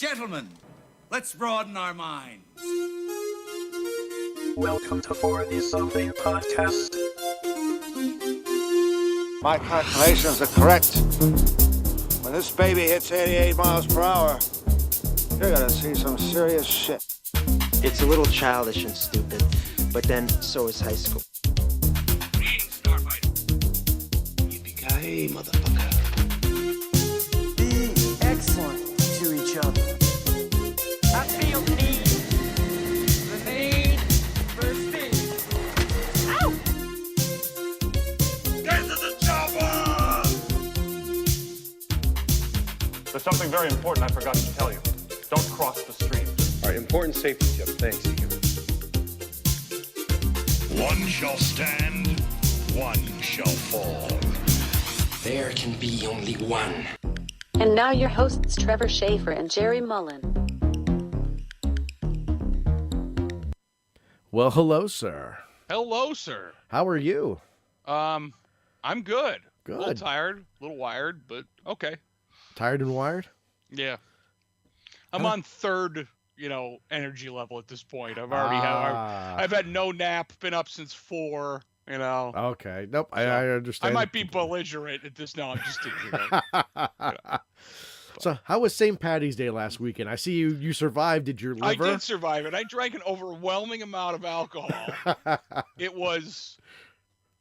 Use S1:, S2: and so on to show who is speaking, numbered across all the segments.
S1: Gentlemen, let's broaden our minds.
S2: Welcome to For the Something Podcast.
S3: My calculations are correct. When this baby hits 88 miles per hour, you're gonna see some serious shit.
S4: It's a little childish and stupid, but then so is high school.
S5: Yippee-ki-yay, motherfucker.
S6: Be excellent to each other.
S7: I feel the need for speed. Ow!
S1: Get to the chopper!
S8: There's something very important I forgot to tell you. Don't cross the street.
S5: All right, important safety tip. Thanks, Deacon.
S9: One shall stand, one shall fall.
S5: There can be only one.
S10: And now your hosts, Trevor Shafer and Jerry Mullen.
S11: Well, hello, sir.
S12: Hello, sir.
S11: How are you?
S12: I'm good.
S11: Good.
S12: A little tired, a little wired, but okay.
S11: Tired and wired?
S12: Yeah. I'm on third, energy level at this point. I've had no nap, been up since 4,
S11: Okay. Nope,
S12: So,
S11: I understand.
S12: I might be belligerent at this. No, I'm just teasing.
S11: So, how was St. Patty's Day last weekend? I see you survived. Did your liver?
S12: I did survive it. I drank an overwhelming amount of alcohol. It was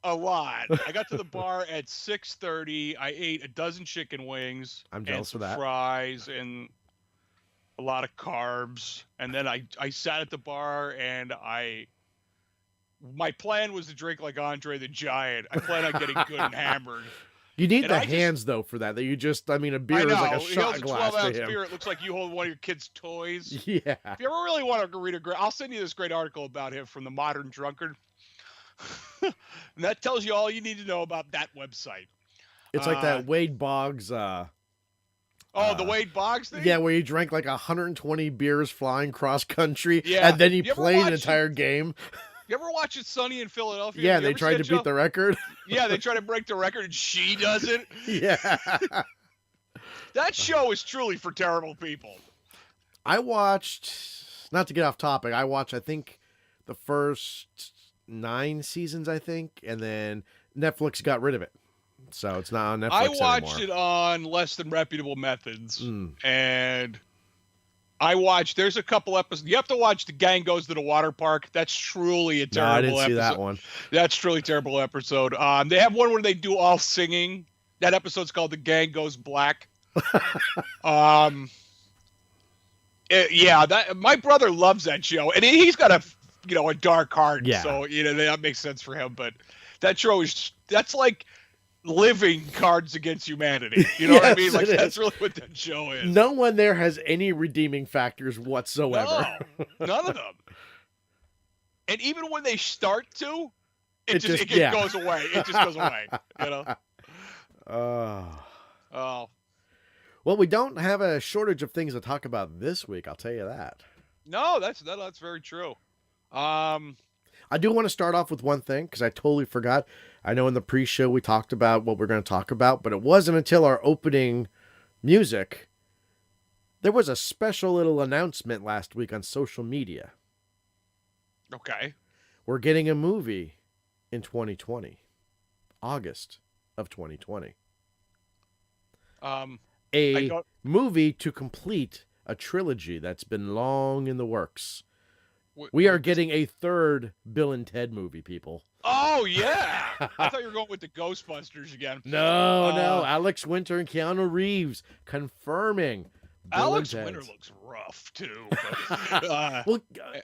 S12: a lot. I got to the bar at 6:30. I ate a dozen chicken wings.
S11: I'm jealous
S12: and
S11: of that.
S12: Fries and a lot of carbs. And then I sat at the bar and my plan was to drink like Andre the Giant. I plan on getting good and hammered.
S11: You need
S12: And
S11: the
S12: I
S11: hands, though, for that. That you just, a beer
S12: I know.
S11: is like a
S12: He
S11: shot
S12: holds a
S11: glass
S12: 12-ounce
S11: to him.
S12: beer. It looks like you hold one of your kids' toys.
S11: Yeah.
S12: If you ever really want to read I'll send you this great article about him from the Modern Drunkard. And that tells you all you need to know about that website.
S11: It's like that Wade Boggs.
S12: The Wade Boggs thing?
S11: Yeah, where you drank like 120 beers flying cross country,
S12: Yeah.
S11: and then he
S12: You ever
S11: played an
S12: watch
S11: entire game.
S12: You ever watch it Sunny in Philadelphia?
S11: Yeah,
S12: You
S11: they
S12: ever
S11: tried
S12: see
S11: to
S12: that
S11: beat the record.
S12: Yeah, they try to break the record and she does it.
S11: Yeah.
S12: That show is truly for terrible people.
S11: I watched, not to get off topic, I think, the first 9 seasons, and then Netflix got rid of it. So it's not on Netflix
S12: I watched
S11: anymore.
S12: it on less than reputable methods.
S11: Mm.
S12: And there's a couple episodes. You have to watch The Gang Goes to the Water Park. That's truly a terrible
S11: No, I didn't see
S12: episode.
S11: that one.
S12: That's truly a terrible episode. They have one where they do all singing. That episode's called The Gang Goes Black. My brother loves that show, and he's got a dark heart.
S11: Yeah.
S12: So that makes sense for him. But that show that's like living Cards Against Humanity. You know what I mean?
S11: Yes,
S12: Like
S11: it
S12: that's
S11: is.
S12: really what that show is.
S11: No one there has any redeeming factors whatsoever.
S12: No, none of them. And even when they start to, it just
S11: yeah.
S12: goes away. It just goes away. Oh.
S11: Well, we don't have a shortage of things to talk about this week, I'll tell you that.
S12: No, that's very true.
S11: I do want to start off with one thing, because I totally forgot. I know in the pre-show we talked about what we're going to talk about, but it wasn't until our opening music. There was a special little announcement last week on social media.
S12: Okay.
S11: We're getting a movie in 2020. August of 2020. A movie to complete a trilogy that's been long in the works. We are getting a third Bill and Ted movie, people.
S12: Oh, yeah. I thought you were going with the Ghostbusters again.
S11: No. Alex Winter and Keanu Reeves confirming.
S12: Alex Winter looks rough, too. But,
S11: well,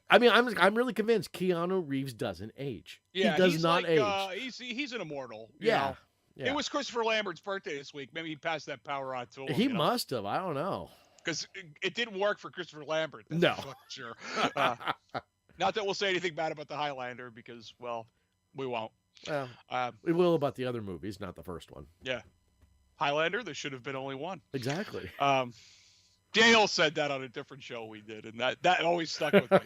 S11: I'm really convinced Keanu Reeves doesn't age.
S12: Yeah,
S11: he does not age.
S12: He's an immortal.
S11: Yeah.
S12: It was Christopher Lambert's birthday this week. Maybe he passed that power on to him.
S11: He must have. I don't know.
S12: Because it didn't work for Christopher Lambert. That's
S11: No.
S12: for sure. Not that we'll say anything bad about the Highlander because, well, we won't.
S11: Well, we will about the other movies, not the first one.
S12: Yeah. Highlander, there should have been only one.
S11: Exactly.
S12: Dale said that on a different show we did, and that always stuck with me.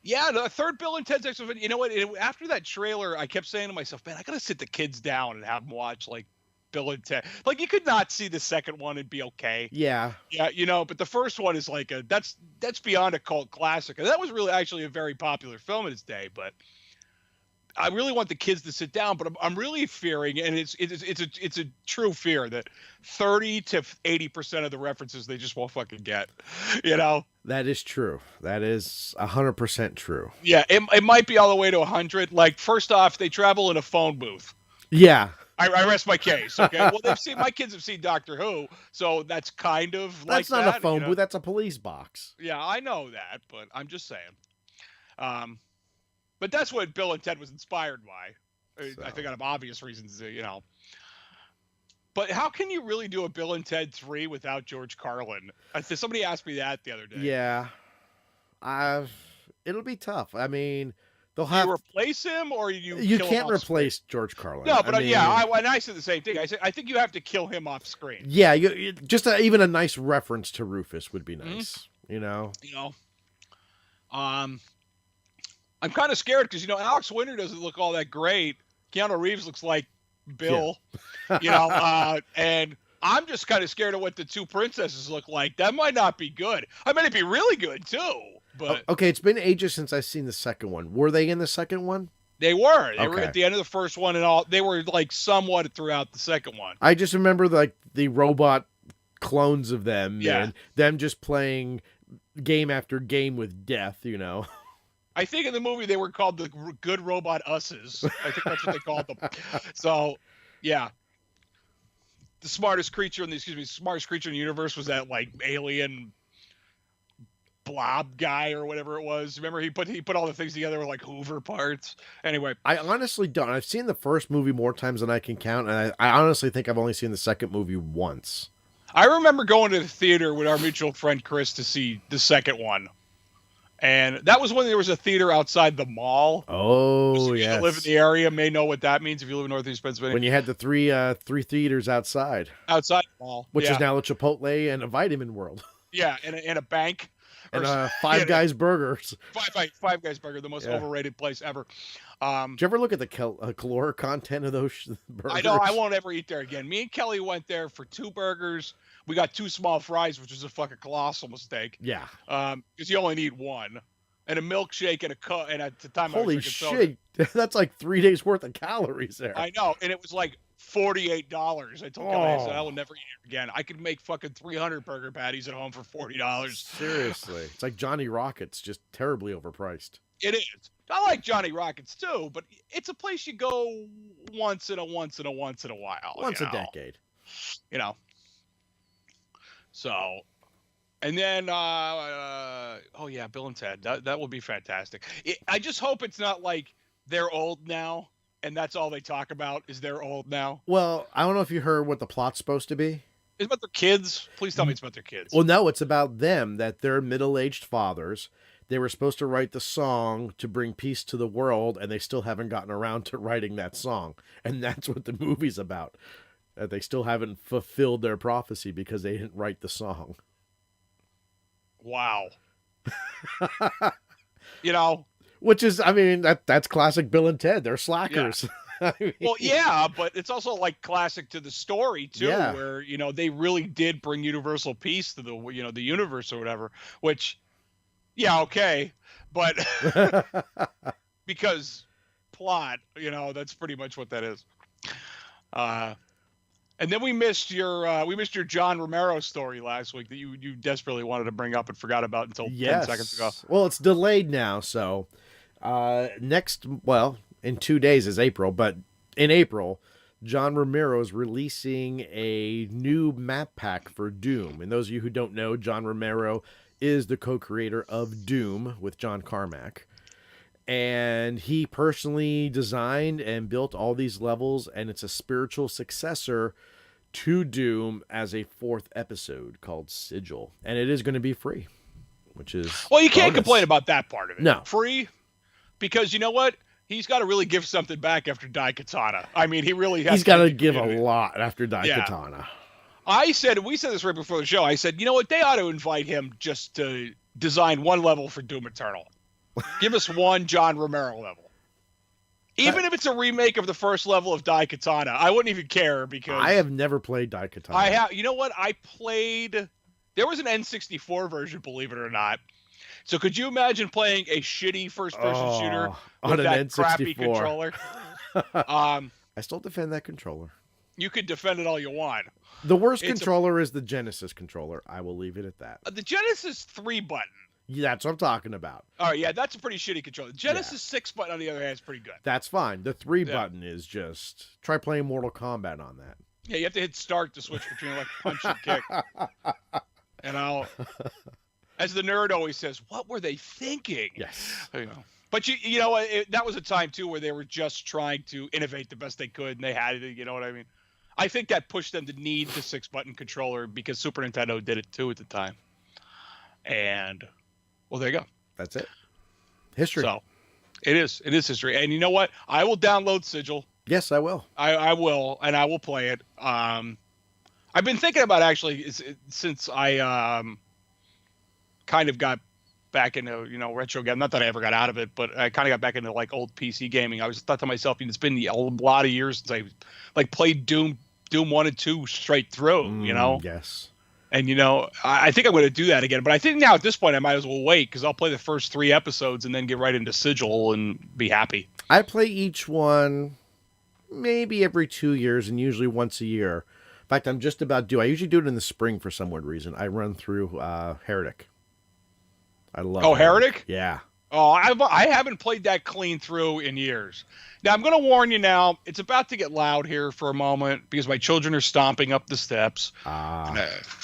S12: Yeah, the third Bill and Ted's Excellent. You know what? After that trailer, I kept saying to myself, man, I got to sit the kids down and have them watch, like, Bill and Ted. Like, you could not see the second one and be okay.
S11: Yeah.
S12: Yeah, but the first one is like that's beyond a cult classic. And that was really actually a very popular film in its day, but I really want the kids to sit down, but I'm really fearing, and it's a true fear, that 30 to 80% of the references they just won't fucking get.
S11: That is true. That is 100% true.
S12: Yeah, it might be all the way to 100. Like, first off, they travel in a phone booth.
S11: Yeah.
S12: I rest my case. Okay. Well, my kids have seen Doctor Who, so that's kind of like
S11: that's not a phone booth. That's a police box.
S12: Yeah, I know that, but I'm just saying. But that's what Bill and Ted was inspired by. So. I think out of obvious reasons, But how can you really do a Bill and Ted 3 without George Carlin? Somebody asked me that the other day.
S11: Yeah. It'll be tough. I mean, they'll
S12: have... You replace him, or
S11: you can't replace George Carlin.
S12: No, but I said the same thing. I said I think you have to kill him off screen.
S11: Yeah, just even a nice reference to Rufus would be nice.
S12: Mm-hmm. I'm kind of scared because Alex Winter doesn't look all that great. Keanu Reeves looks like Bill, and I'm just kind of scared of what the two princesses look like. That might not be good. I mean, it'd be really good too. But
S11: okay, it's been ages since I've seen the second one. Were they in the second one?
S12: They were. They were at the end of the first one, and all. They were like somewhat throughout the second one.
S11: I just remember like the robot clones of them, and them just playing game after game with death.
S12: I think in the movie they were called the Good Robot Usses. I think that's what they called them. So, yeah. The smartest creature in the universe was that like alien blob guy or whatever it was. Remember he put all the things together with like Hoover parts. Anyway,
S11: I honestly don't. I've seen the first movie more times than I can count, and I honestly think I've only seen the second movie once.
S12: I remember going to the theater with our mutual friend Chris to see the second one. And that was when there was a theater outside the mall.
S11: Oh,
S12: yes. If you live in the area, may know what that means if you live in Northeast Pennsylvania.
S11: When you had the three theaters outside.
S12: Outside the mall.
S11: Which is now a Chipotle and a Vitamin World.
S12: Yeah, and a bank.
S11: And Five Guys Burgers.
S12: Five Guys Burger, the most overrated place ever.
S11: Did you ever look at the caloric content of those burgers?
S12: I know. I won't ever eat there again. Me and Kelly went there for 2 burgers. We got 2 small fries, which was a fucking colossal mistake.
S11: Yeah.
S12: Because you only need 1. And a milkshake and at the time
S11: Holy
S12: I was
S11: shit. That's like 3 days worth of calories there.
S12: I know. And it was like $48. I told Kelly, I said, I will never eat it again. I could make fucking 300 burger patties at home for $40.
S11: Seriously. It's like Johnny Rockets, just terribly overpriced.
S12: It is. I like Johnny Rockets too, but it's a place you go once in a while.
S11: Once a decade.
S12: So, and then, Bill and Ted. That would be fantastic. I just hope it's not like they're old now, and that's all they talk about is they're old now.
S11: Well, I don't know if you heard what the plot's supposed to be.
S12: It's about their kids. Please tell me it's about their kids.
S11: Well, no, it's about them, that they're middle-aged fathers. They were supposed to write the song to bring peace to the world, and they still haven't gotten around to writing that song. And that's what the movie's about. That they still haven't fulfilled their prophecy because they didn't write the song.
S12: Wow.
S11: Which is, I mean, that's classic Bill and Ted. They're slackers.
S12: Yeah. Well, yeah, but it's also like classic to the story too, where they really did bring universal peace to the the universe or whatever. Which, yeah, okay, but because plot, that's pretty much what that is. And then we missed your John Romero story last week that you desperately wanted to bring up and forgot about until 10 seconds ago.
S11: Well, it's delayed now, so in 2 days is April, but in April, John Romero is releasing a new map pack for Doom. And those of you who don't know, John Romero is the co-creator of Doom with John Carmack. And he personally designed and built all these levels, and it's a spiritual successor to Doom as a 4th episode called Sigil. And it is going to be free, which is
S12: well, you can't complain about that part of it.
S11: No.
S12: Free, because you know what? He's got to really give something back after Daikatana. I mean, he really has.
S11: He's got to give a lot after Daikatana.
S12: Yeah. We said this right before the show. I said, you know what? They ought to invite him just to design one level for Doom Eternal. Give us one John Romero level. Even if it's a remake of the first level of Daikatana, I wouldn't even care because
S11: I have never played Daikatana.
S12: I have. You know what? I played. There was an N64 version, believe it or not. So could you imagine playing a shitty first-person shooter
S11: on
S12: with
S11: an
S12: that
S11: N64
S12: crappy controller?
S11: I still defend that controller.
S12: You could defend it all you want.
S11: The worst controller is the Genesis controller. I will leave it at that.
S12: The Genesis 3-button.
S11: Yeah, that's what I'm talking about.
S12: Oh, yeah, that's a pretty shitty controller. The Genesis 6-button, on the other hand, is pretty good.
S11: That's fine. The 3-button is just... Try playing Mortal Kombat on that.
S12: Yeah, you have to hit start to switch between like punch and kick. And as the nerd always says, what were they thinking?
S11: Yes.
S12: You know. But you know, that was a time too where they were just trying to innovate the best they could, and they had it. You know what I mean? I think that pushed them to need the 6-button controller because Super Nintendo did it too at the time. And well, there you go.
S11: That's it. History.
S12: So it is history. And you know what? I will download Sigil.
S11: Yes, I will.
S12: I will, and I will play it. I've been thinking about actually since I kind of got back into retro game. Not that I ever got out of it, but I kind of got back into like old PC gaming. I was thought to myself, it's been a lot of years since I like played Doom 1 and 2 straight through.
S11: Yes.
S12: And I think I'm going to do that again. But I think now at this point I might as well wait because I'll play the first 3 episodes and then get right into Sigil and be happy.
S11: I play each one maybe every 2 years and usually once a year. In fact, I'm just about due. I usually do it in the spring for some weird reason. I run through Heretic. I love
S12: Heretic?
S11: Yeah.
S12: Oh, I haven't played that clean through in years. Now, I'm going to warn you now. It's about to get loud here for a moment because my children are stomping up the steps.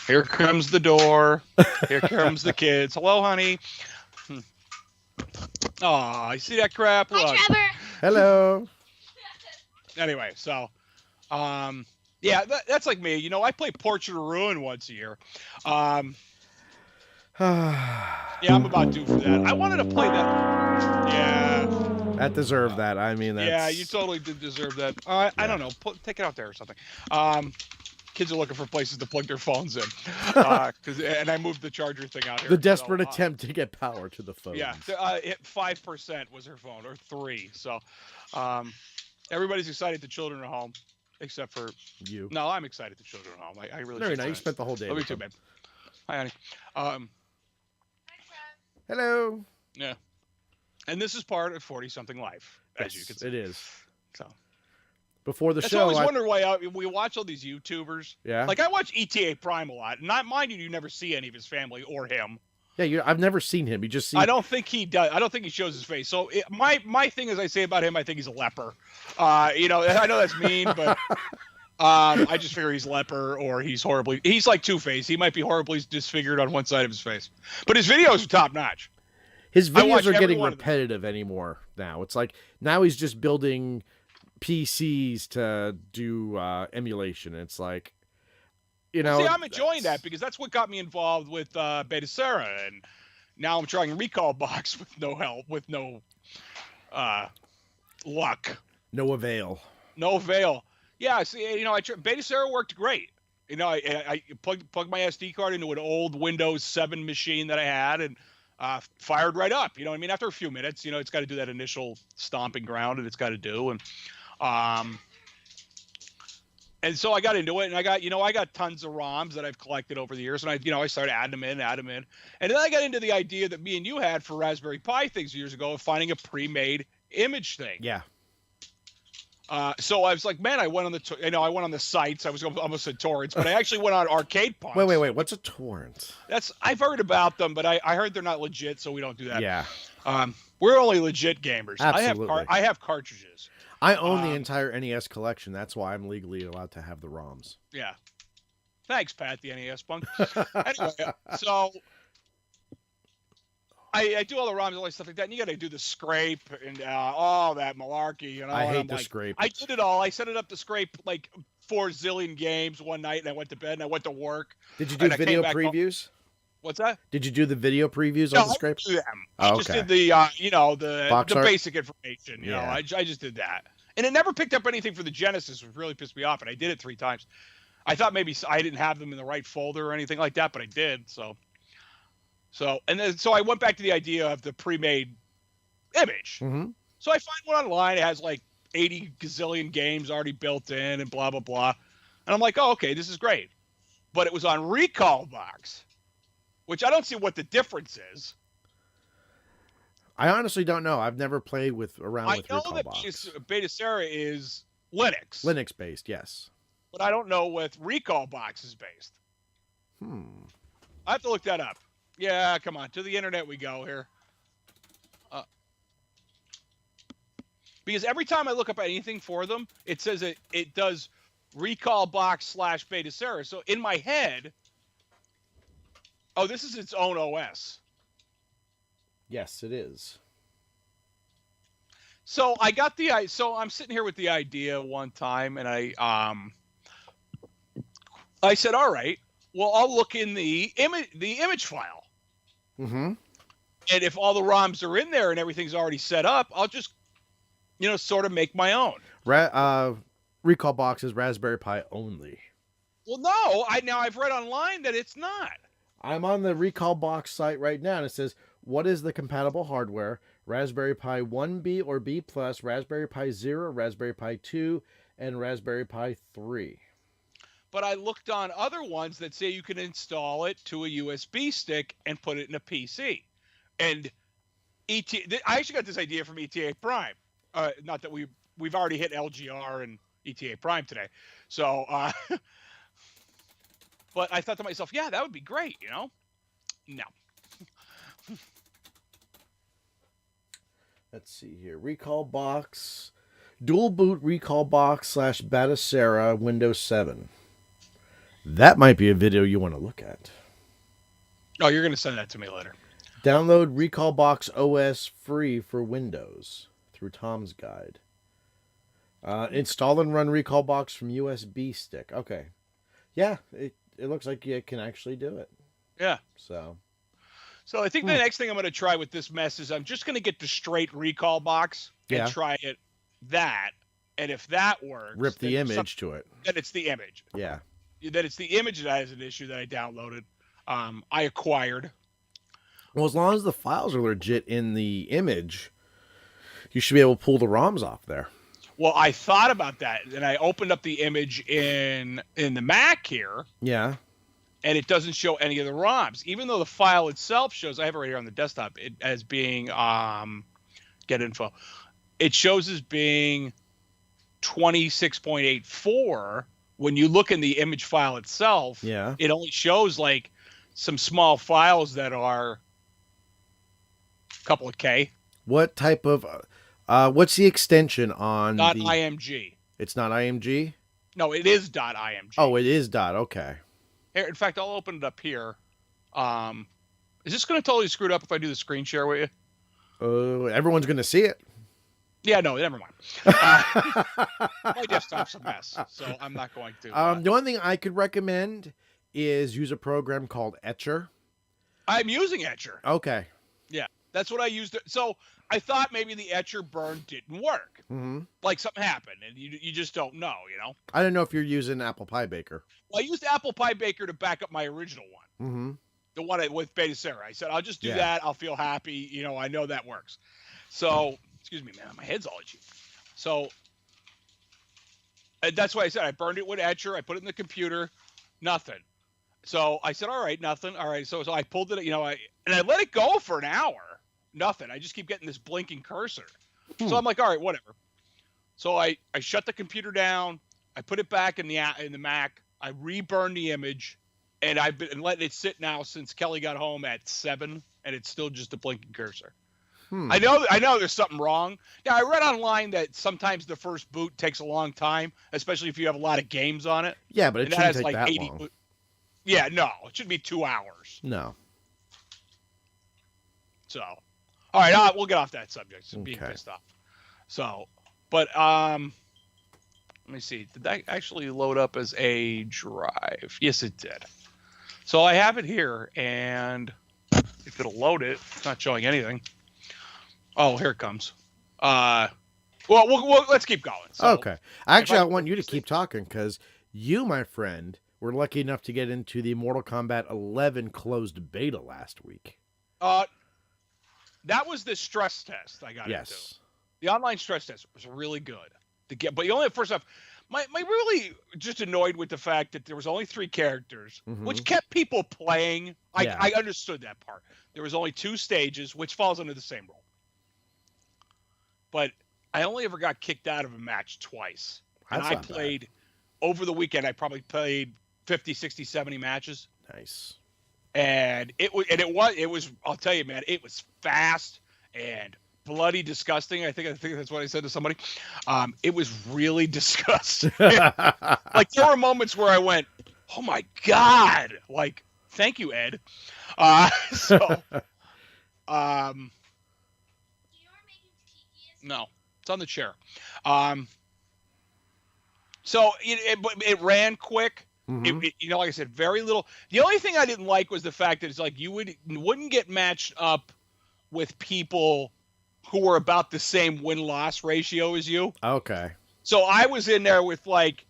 S12: Here comes the door. Here comes the kids. Hello, honey. Oh, you see that crap?
S13: Hi, Trevor.
S11: Hello.
S12: Anyway, so, yeah, that's like me. I play Portrait of Ruin once a year. Yeah, I'm about due for that. I wanted to play that. Yeah.
S11: That deserved that. I mean, that's...
S12: Yeah, you totally did deserve that. I don't know. Take it out there or something. Kids are looking for places to plug their phones in. And I moved the charger thing out here.
S11: The desperate attempt to get power to the phone.
S12: Yeah, 5% was her phone, or 3. So everybody's excited the children are home, except for
S11: you.
S12: No, I'm excited the children are home. I really
S11: Very nice. You spent the whole day.
S12: Love you too, babe. Hi, honey.
S11: Hello.
S12: Yeah. And this is part of 40-something life, as you can see.
S11: It is.
S12: So
S11: before the
S12: That's
S11: show,
S12: I always wonder why we watch all these YouTubers.
S11: Yeah.
S12: Like I watch ETA Prime a lot, and mind you never see any of his family or him.
S11: Yeah, I've never seen him. You just see.
S12: I don't think he does. I don't think he shows his face. So my thing is, I say about him, I think he's a leper. I know that's mean, but I just figure he's leper or he's like Two-Face. He might be horribly disfigured on one side of his face, but his videos are top notch.
S11: His videos are getting repetitive anymore now. It's like now he's just building PCs to do emulation. It's like, See,
S12: I'm enjoying that because that's what got me involved with Beta Sarah, and now I'm trying Recall Box with no help, with no luck.
S11: No avail.
S12: No avail. Yeah, see, Beta Sarah worked great. I plugged my SD card into an old Windows 7 machine that I had, and fired right up. You know what I mean? After a few minutes, it's got to do that initial stomping ground, and it's got to do, and so I got into it, and I got tons of ROMs that I've collected over the years, and I started adding them in, and then I got into the idea that me and you had for Raspberry Pi things years ago of finding a pre-made image thing.
S11: Yeah.
S12: So I was like, man, I went on the sites. I was almost said torrents, but I actually went on Arcade Punks.
S11: Wait. What's a torrent?
S12: I've heard about them, but I heard they're not legit, so we don't do that.
S11: Yeah.
S12: We're only legit gamers.
S11: Absolutely.
S12: I have cartridges.
S11: I own the entire NES collection. That's why I'm legally allowed to have the ROMs.
S12: Yeah. Thanks, Pat, the NES punk. Anyway, so I do all the ROMs and all that stuff like that, and you got to do the scrape and all that malarkey.
S11: I hate the scrape.
S12: I did it all. I set it up to scrape like 4 zillion games one night, and I went to bed and I went to work.
S11: Did you do video previews?
S12: What's that?
S11: Did you do the video previews on the scrape?
S12: I didn't do them. I just did the the basic information. I just did that, and it never picked up anything for the Genesis, which really pissed me off. And I did it 3 times. I thought maybe I didn't have them in the right folder or anything like that, but I did. So I went back to the idea of the pre-made image.
S11: Mm-hmm.
S12: So I find one online. It has like 80 gazillion games already built in and blah, blah, blah. And I'm like, oh, okay, this is great. But it was on Recall Box, which I don't see what the difference is.
S11: I honestly don't know. I've never played around with
S12: I know
S11: Recall
S12: that
S11: Box.
S12: Beta Sera is Linux.
S11: Linux based, yes.
S12: But I don't know what Recall Box is based. I have to look that up. Yeah, come on. To the internet we go here. Because every time I look up anything for them, it says it does Recall Box / Beta Sera. So in my head, oh, this is its own OS.
S11: Yes, it is.
S12: So so I'm sitting here with the idea one time, and I said, all right, well, I'll look in the image file.
S11: Mm-hmm.
S12: And if all the ROMs are in there and everything's already set up, I'll just, sort of make my own.
S11: Recall Box is Raspberry Pi only.
S12: Well, no, I've read online that it's not.
S11: I'm on the Recall Box site right now, and it says, what is the compatible hardware? Raspberry Pi 1B or B+, Raspberry Pi 0, Raspberry Pi 2, and Raspberry Pi 3.
S12: But I looked on other ones that say you can install it to a USB stick and put it in a PC. And I actually got this idea from ETA Prime. Not that we've already hit LGR and ETA Prime today. So, but I thought to myself, yeah, that would be great, No.
S11: Let's see here. Recall Box. Dual boot Recall Box / Beta Sera Windows 7. That might be a video you want to look at.
S12: Oh, you're going to send that to me later.
S11: Download Recall Box OS free for Windows through Tom's Guide. Install and run Recall Box from USB stick. Okay. Yeah, it looks like you can actually do it.
S12: Yeah.
S11: So
S12: I think the next thing I'm going to try with this mess is I'm just going to get the straight Recall Box and try it that. And if that works,
S11: rip the image to it.
S12: Then it's the image.
S11: Yeah.
S12: Then it's the image that has an issue that I downloaded. I acquired.
S11: Well, as long as the files are legit in the image, you should be able to pull the ROMs off there.
S12: Well, I thought about that, and I opened up the image in the Mac here.
S11: Yeah.
S12: And it doesn't show any of the ROMs, even though the file itself shows. I have it right here on the desktop. It as being get info. It shows as being 26.84. When you look in the image file itself, it only shows like some small files that are a couple of K.
S11: What type of what's the extension on
S12: .img?
S11: It's not IMG?
S12: No, it is .img.
S11: Oh, it is okay.
S12: Here, in fact, I'll open it up here. Is this going to totally screw it up if I do the screen share with you?
S11: Everyone's going to see it.
S12: Yeah, no, never mind. My desktop's a mess, so I'm not going to.
S11: The only thing I could recommend is use a program called Etcher.
S12: I'm using Etcher.
S11: Okay.
S12: Yeah, that's what I used. So I thought maybe the Etcher burn didn't work.
S11: Mm-hmm.
S12: Like something happened, and you just don't know,
S11: I don't know if you're using Apple Pie Baker.
S12: Well, I used Apple Pie Baker to back up my original one.
S11: Mm-hmm.
S12: The one with Beta Sera. I said, I'll just do that. I'll feel happy. I know that works. So, excuse me, man. My head's all itchy. So, that's why I said I burned it with Etcher. I put it in the computer. Nothing. So, I said, all right, nothing. All right. So I pulled it, and I let it go for an hour. Nothing. I just keep getting this blinking cursor. So, I'm like, all right, whatever. So, I shut the computer down. I put it back in the Mac. I reburned the image. And I've been letting it sit now since Kelly got home at 7, and it's still just a blinking cursor. I know there's something wrong. Yeah, I read online that sometimes the first boot takes a long time, especially if you have a lot of games on it.
S11: Yeah, but it shouldn't take that long.
S12: Yeah, no, it should be 2 hours.
S11: No.
S12: So, all right, we'll get off that subject. So being pissed off. So, but let me see. Did that actually load up as a drive? Yes, it did. So I have it here, and if it'll load it, it's not showing anything. Oh, here it comes. Well, let's keep going. So,
S11: okay. Actually, I want you to keep talking because you, my friend, were lucky enough to get into the Mortal Kombat 11 closed beta last week.
S12: That was the stress test I got into. The online stress test was really good to get, but you only first off, my really just annoyed with the fact that there was only 3 characters, which kept people playing. I understood that part. There was only 2 stages, which falls under the same rule. But I only ever got kicked out of a match twice. And I played over the weekend. I probably played 50, 60, 70 matches.
S11: Nice.
S12: And it was I'll tell you, man, it was fast and bloody disgusting. I think that's what I said to somebody. It was really disgusting. Like there were moments where I went, "Oh my God!" Like, thank you, Ed. No, it's on the chair. So it ran quick. Like I said, very little. The only thing I didn't like was the fact that it's like you wouldn't get matched up with people who were about the same win-loss ratio as you.
S11: Okay.
S12: So I was in there with like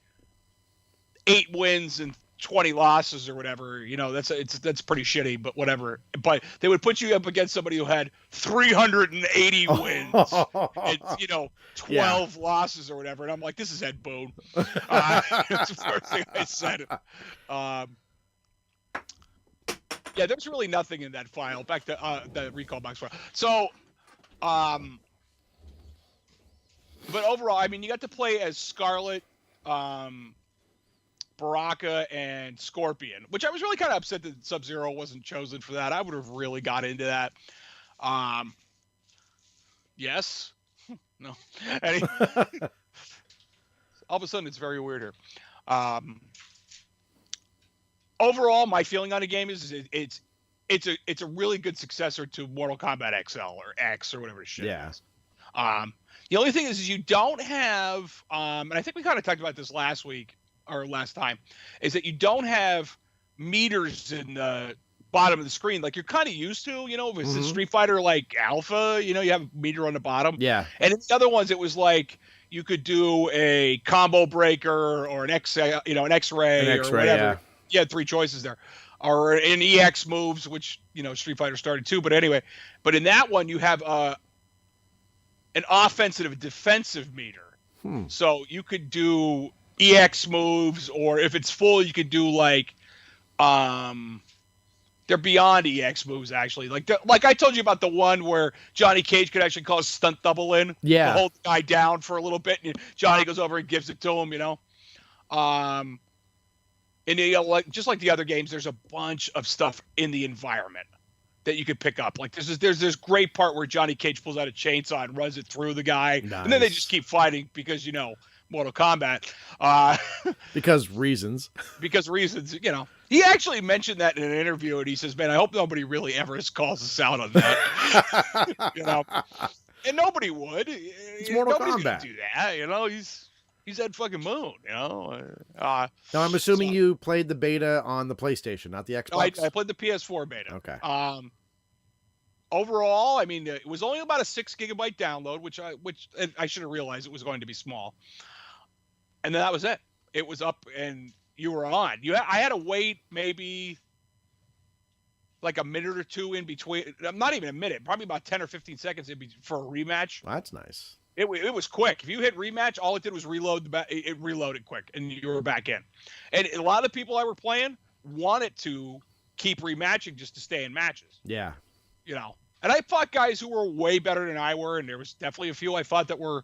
S12: 8 wins and 20 losses or whatever. That's pretty shitty, but whatever. But they would put you up against somebody who had 380 wins and 12 losses or whatever. And I'm like, this is Ed Boone. That's the first thing I said. There's really nothing in that file. Back to the recall box file. So, but overall, I mean, you got to play as Scarlet, Baraka, and Scorpion, which I was really kind of upset that Sub-Zero wasn't chosen for that. I would have really got into that. Yes. No. All of a sudden, it's very weird here. Overall, my feeling on the game is it's a really good successor to Mortal Kombat XL or X or whatever the shit is. The only thing is you don't have, and I think we kind of talked about this last week or last time, is that you don't have meters in the bottom of the screen like you're kind of used to. If it's a Street Fighter like Alpha, you have a meter on the bottom. Yeah. And in the other ones, it was like you could do a combo breaker or an X-ray, or whatever. Yeah. You had 3 choices there. Or in EX moves, which, Street Fighter started too. But anyway, in that one, you have an offensive and defensive meter. So you could do EX moves, or if it's full, you could do like, they're beyond EX moves, actually. Like I told you about the one where Johnny Cage could actually call a stunt double in.
S11: Yeah.
S12: To hold the guy down for a little bit, and Johnny goes over and gives it to him, And just like the other games, there's a bunch of stuff in the environment that you could pick up. Like there's this great part where Johnny Cage pulls out a chainsaw and runs it through the guy, and then they just keep fighting because Mortal Kombat.
S11: Because reasons. He actually mentioned that in an interview, and he says, "Man, I hope nobody really ever calls us out on that." And nobody would. It's Mortal
S12: Nobody's
S11: Kombat.
S12: Gonna do that, He's Ed fucking Moon,
S11: Now, I'm assuming you played the beta on the PlayStation, not the Xbox?
S12: I played the PS4 beta.
S11: Okay.
S12: Overall, I mean, it was only about a 6 gigabyte download, which I should have realized it was going to be small. And then that was it. It was up, and you were on. I had to wait maybe like a minute or two in between. Not even a minute, probably about 10 or 15 seconds for a rematch.
S11: Well, that's nice.
S12: It was quick. If you hit rematch, all it did was reload it reloaded quick, and you were back in. And a lot of the people I were playing wanted to keep rematching just to stay in matches.
S11: Yeah.
S12: And I fought guys who were way better than I were, and there was definitely a few I fought that were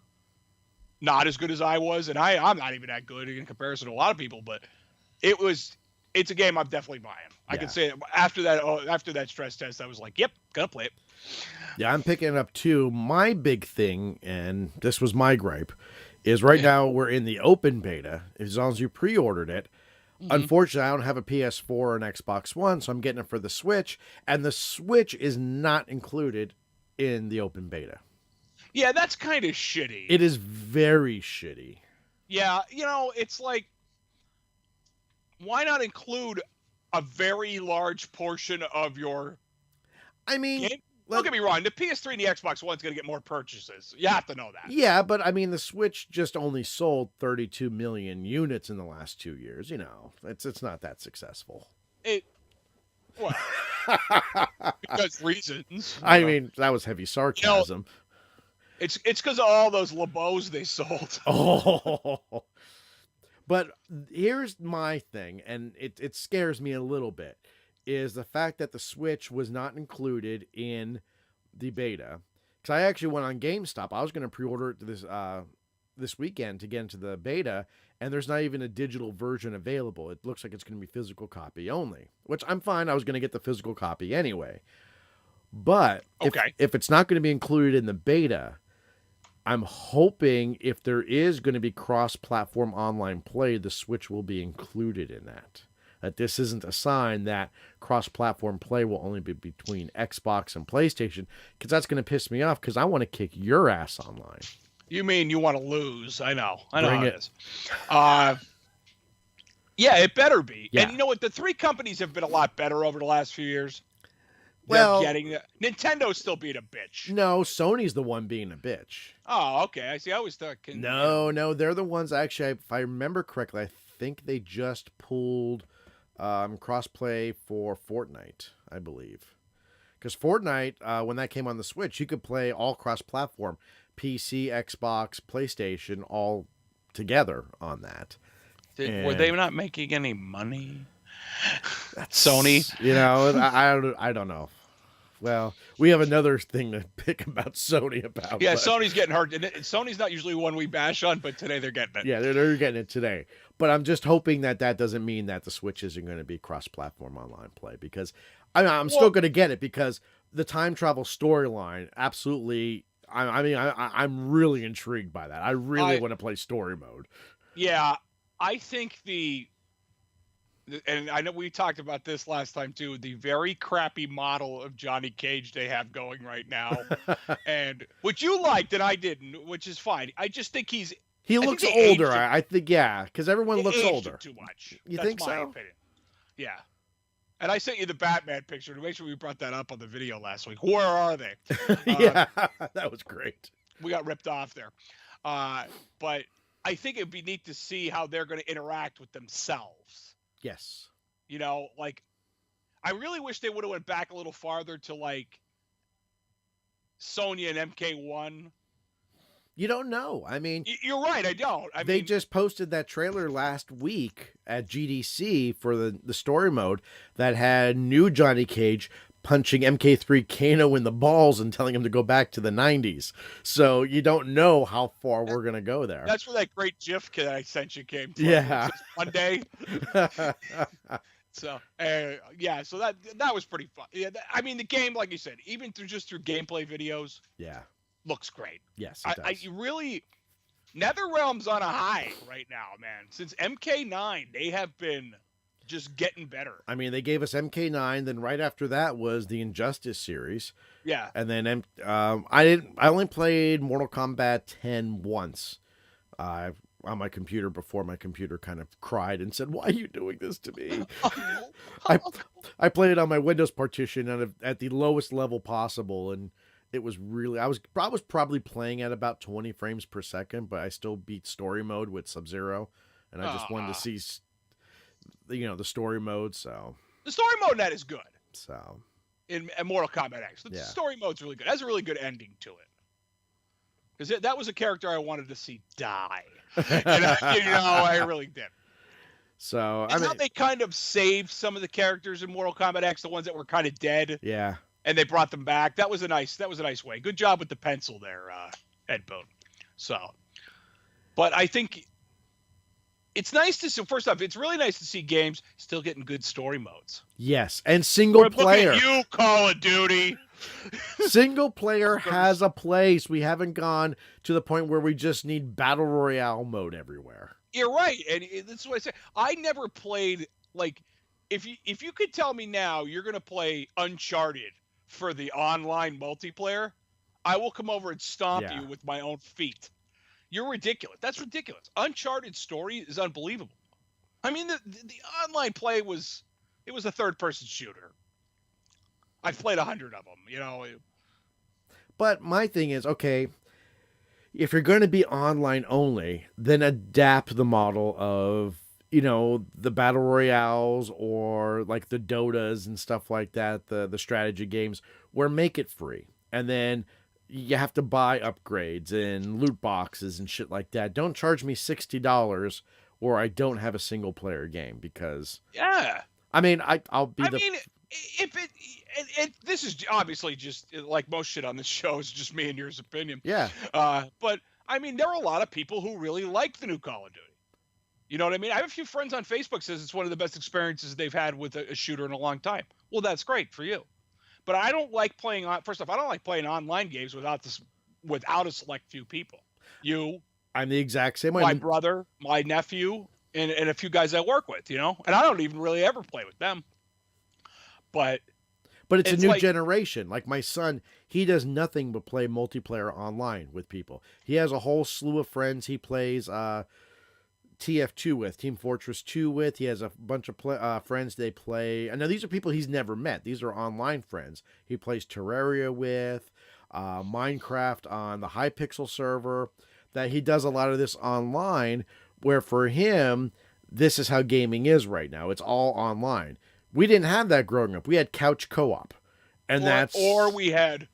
S12: not as good as I was, and I'm not even that good in comparison to a lot of people, but it's a game I'm definitely buying. I can say after that stress test, I was like, yep, gonna play it.
S11: Yeah, I'm picking it up too. My big thing, and this was my gripe, is right now we're in the open beta. As long as you pre-ordered it. Unfortunately, I don't have a PS4 or an Xbox One, so I'm getting it for the Switch, and the Switch is not included in the open beta.
S12: Yeah, that's kind of shitty.
S11: It is very shitty.
S12: Yeah, it's like, why not include a very large portion of your game? Don't get me wrong, the PS3 and the Xbox One's going to get more purchases. You have to know that.
S11: Yeah, but I mean, the Switch just only sold 32 million units in the last 2 years. It's not that successful.
S12: What? Because reasons.
S11: I mean, that was heavy sarcasm.
S12: It's because of all those LeBeaus they sold.
S11: Oh, but here's my thing, and it scares me a little bit, is the fact that the Switch was not included in the beta. Because I actually went on GameStop. I was going to pre-order it this weekend to get into the beta, and there's not even a digital version available. It looks like it's going to be physical copy only, which I'm fine. I was going to get the physical copy anyway. But if it's not going to be included in the beta, I'm hoping if there is going to be cross-platform online play, the Switch will be included in that. That this isn't a sign that cross-platform play will only be between Xbox and PlayStation, because that's going to piss me off, because I want to kick your ass online.
S12: You mean you want to lose? I know
S11: Bring
S12: how
S11: it.
S12: it is. Yeah, it better be.
S11: Yeah.
S12: And you know what? The three companies have been a lot better over the last few years.
S11: Well,
S12: Nintendo's still being a bitch.
S11: No, Sony's the one being a bitch.
S12: Oh, okay. I see. I always thought.
S11: No, they're the ones. Actually, if I remember correctly, I think they just pulled crossplay for Fortnite, I believe. Because Fortnite, when that came on the Switch, you could play all cross-platform, PC, Xbox, PlayStation, all together on that.
S12: Were they not making any money? Sony,
S11: you know, I don't know. Well, we have another thing to pick about Sony about.
S12: Yeah,
S11: but...
S12: Sony's getting hurt. Sony's not usually one we bash on, but today they're getting it.
S11: Yeah, they're getting it today. But I'm just hoping that doesn't mean that the Switch isn't going to be cross-platform online play, because I'm still going to get it, because the time travel storyline, absolutely. I'm really intrigued by that. I really want to play story mode.
S12: Yeah, I think and I know we talked about this last time too, the very crappy model of Johnny Cage they have going right now, and which you liked and I didn't, which is fine. I just think he
S11: looks older. I think, yeah, because everyone looks older.
S12: Too much.
S11: That's think
S12: my
S11: so?
S12: Opinion. Yeah. And I sent you the Batman picture to make sure we brought that up on the video last week. Where are they?
S11: Yeah, that was great.
S12: We got ripped off there. But I think it'd be neat to see how they're going to interact with themselves.
S11: Yes.
S12: You know, like, I really wish they would have went back a little farther to, like, Sonya and MK1.
S11: You don't know. I mean...
S12: You're right, I don't.
S11: They just posted that trailer last week at GDC for the story mode that had new Johnny Cage punching MK3 Kano in the balls and telling him to go back to the 90s. So you don't know how far we're going to go there.
S12: That's where that great GIF that I sent you came from.
S11: Yeah.
S12: One day. So, yeah, so that was pretty fun. Yeah, I mean, the game, like you said, even through gameplay videos,
S11: yeah,
S12: looks great.
S11: Yes, it does.
S12: You really, NetherRealm's on a high right now, man. Since MK9, they have been just getting better.
S11: I mean, they gave us MK9, then right after that was the Injustice series.
S12: Yeah.
S11: And then I only played Mortal Kombat 10 once. On my computer before my computer kind of cried and said, "Why are you doing this to me?" I played it on my Windows partition at the lowest level possible, and it was really I was probably playing at about 20 frames per second, but I still beat story mode with Sub-Zero, and I just wanted to see the story mode. So
S12: the story mode in that is good.
S11: So
S12: in Mortal Kombat X, the story mode's really good. It has a really good ending to it. Because that was a character I wanted to see die. And I really did.
S11: So
S12: I mean, how they kind of saved some of the characters in Mortal Kombat X, the ones that were kind of dead.
S11: Yeah.
S12: And they brought them back. That was a nice way. Good job with the pencil there, Ed Boon. So, but I think it's nice to see. First off, it's really nice to see games still getting good story modes.
S11: Yes, and single player.
S12: Look at you, Call of Duty.
S11: Single player has a place. We haven't gone to the point where we just need battle royale mode everywhere.
S12: You're right, and that's what I say. I never played, like, if you could tell me now you're gonna play Uncharted for the online multiplayer, I will come over and stomp you with my own feet. You're ridiculous. That's ridiculous. Uncharted story is unbelievable. I mean, the online play was a third person shooter. I've played 100 of them,
S11: But my thing is, okay, if you're going to be online only, then adapt the model of, the battle royales or like the Dotas and stuff like that, the strategy games, where make it free. And then, you have to buy upgrades and loot boxes and shit like that. Don't charge me $60 or I don't have a single player game because
S12: Yeah.
S11: I mean, I'll be
S12: if this is obviously just like most shit on this show is just me and yours opinion.
S11: Yeah.
S12: But I mean, there are a lot of people who really like the new Call of Duty. You know what I mean? I have a few friends on Facebook says it's one of the best experiences they've had with a shooter in a long time. Well, that's great for you. But I don't like playing on. First off, I don't like playing online games without a select few people.
S11: I'm the exact same way.
S12: My brother, my nephew, and a few guys I work with. And I don't even really ever play with them. But
S11: it's a new generation. Like my son, he does nothing but play multiplayer online with people. He has a whole slew of friends he plays TF2 with, Team Fortress 2 with. He has a bunch of friends they play. And now these are people he's never met. These are online friends. He plays Terraria with, Minecraft on the Hypixel server. That he does a lot of this online, where for him, this is how gaming is right now. It's all online. We didn't have that growing up. We had couch co-op. Or
S12: we had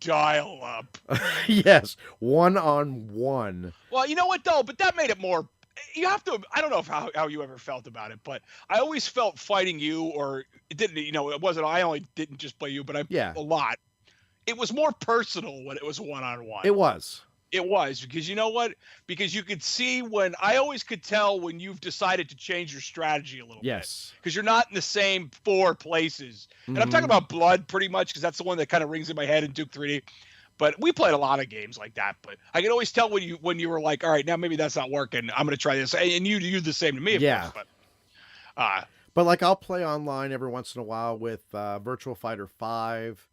S12: dial-up.
S11: Yes, one-on-one.
S12: Well, you know what, though? But that made it more... You have to... I don't know how you ever felt about it, but I always felt fighting you, or... It didn't... it wasn't... I only didn't just play you, but a lot. It was more personal when it was one-on-one.
S11: It was.
S12: It was, because you know what? Because you could see I always could tell when you've decided to change your strategy a little bit. Because you're not in the same 4 places. And I'm talking about Blood pretty much, because that's the one that kind of rings in my head in Duke 3D. But we played a lot of games like that. But I could always tell when you were like, all right, now maybe that's not working. I'm going to try this. And you the same to me, of course.
S11: But like I'll play online every once in a while with Virtual Fighter 5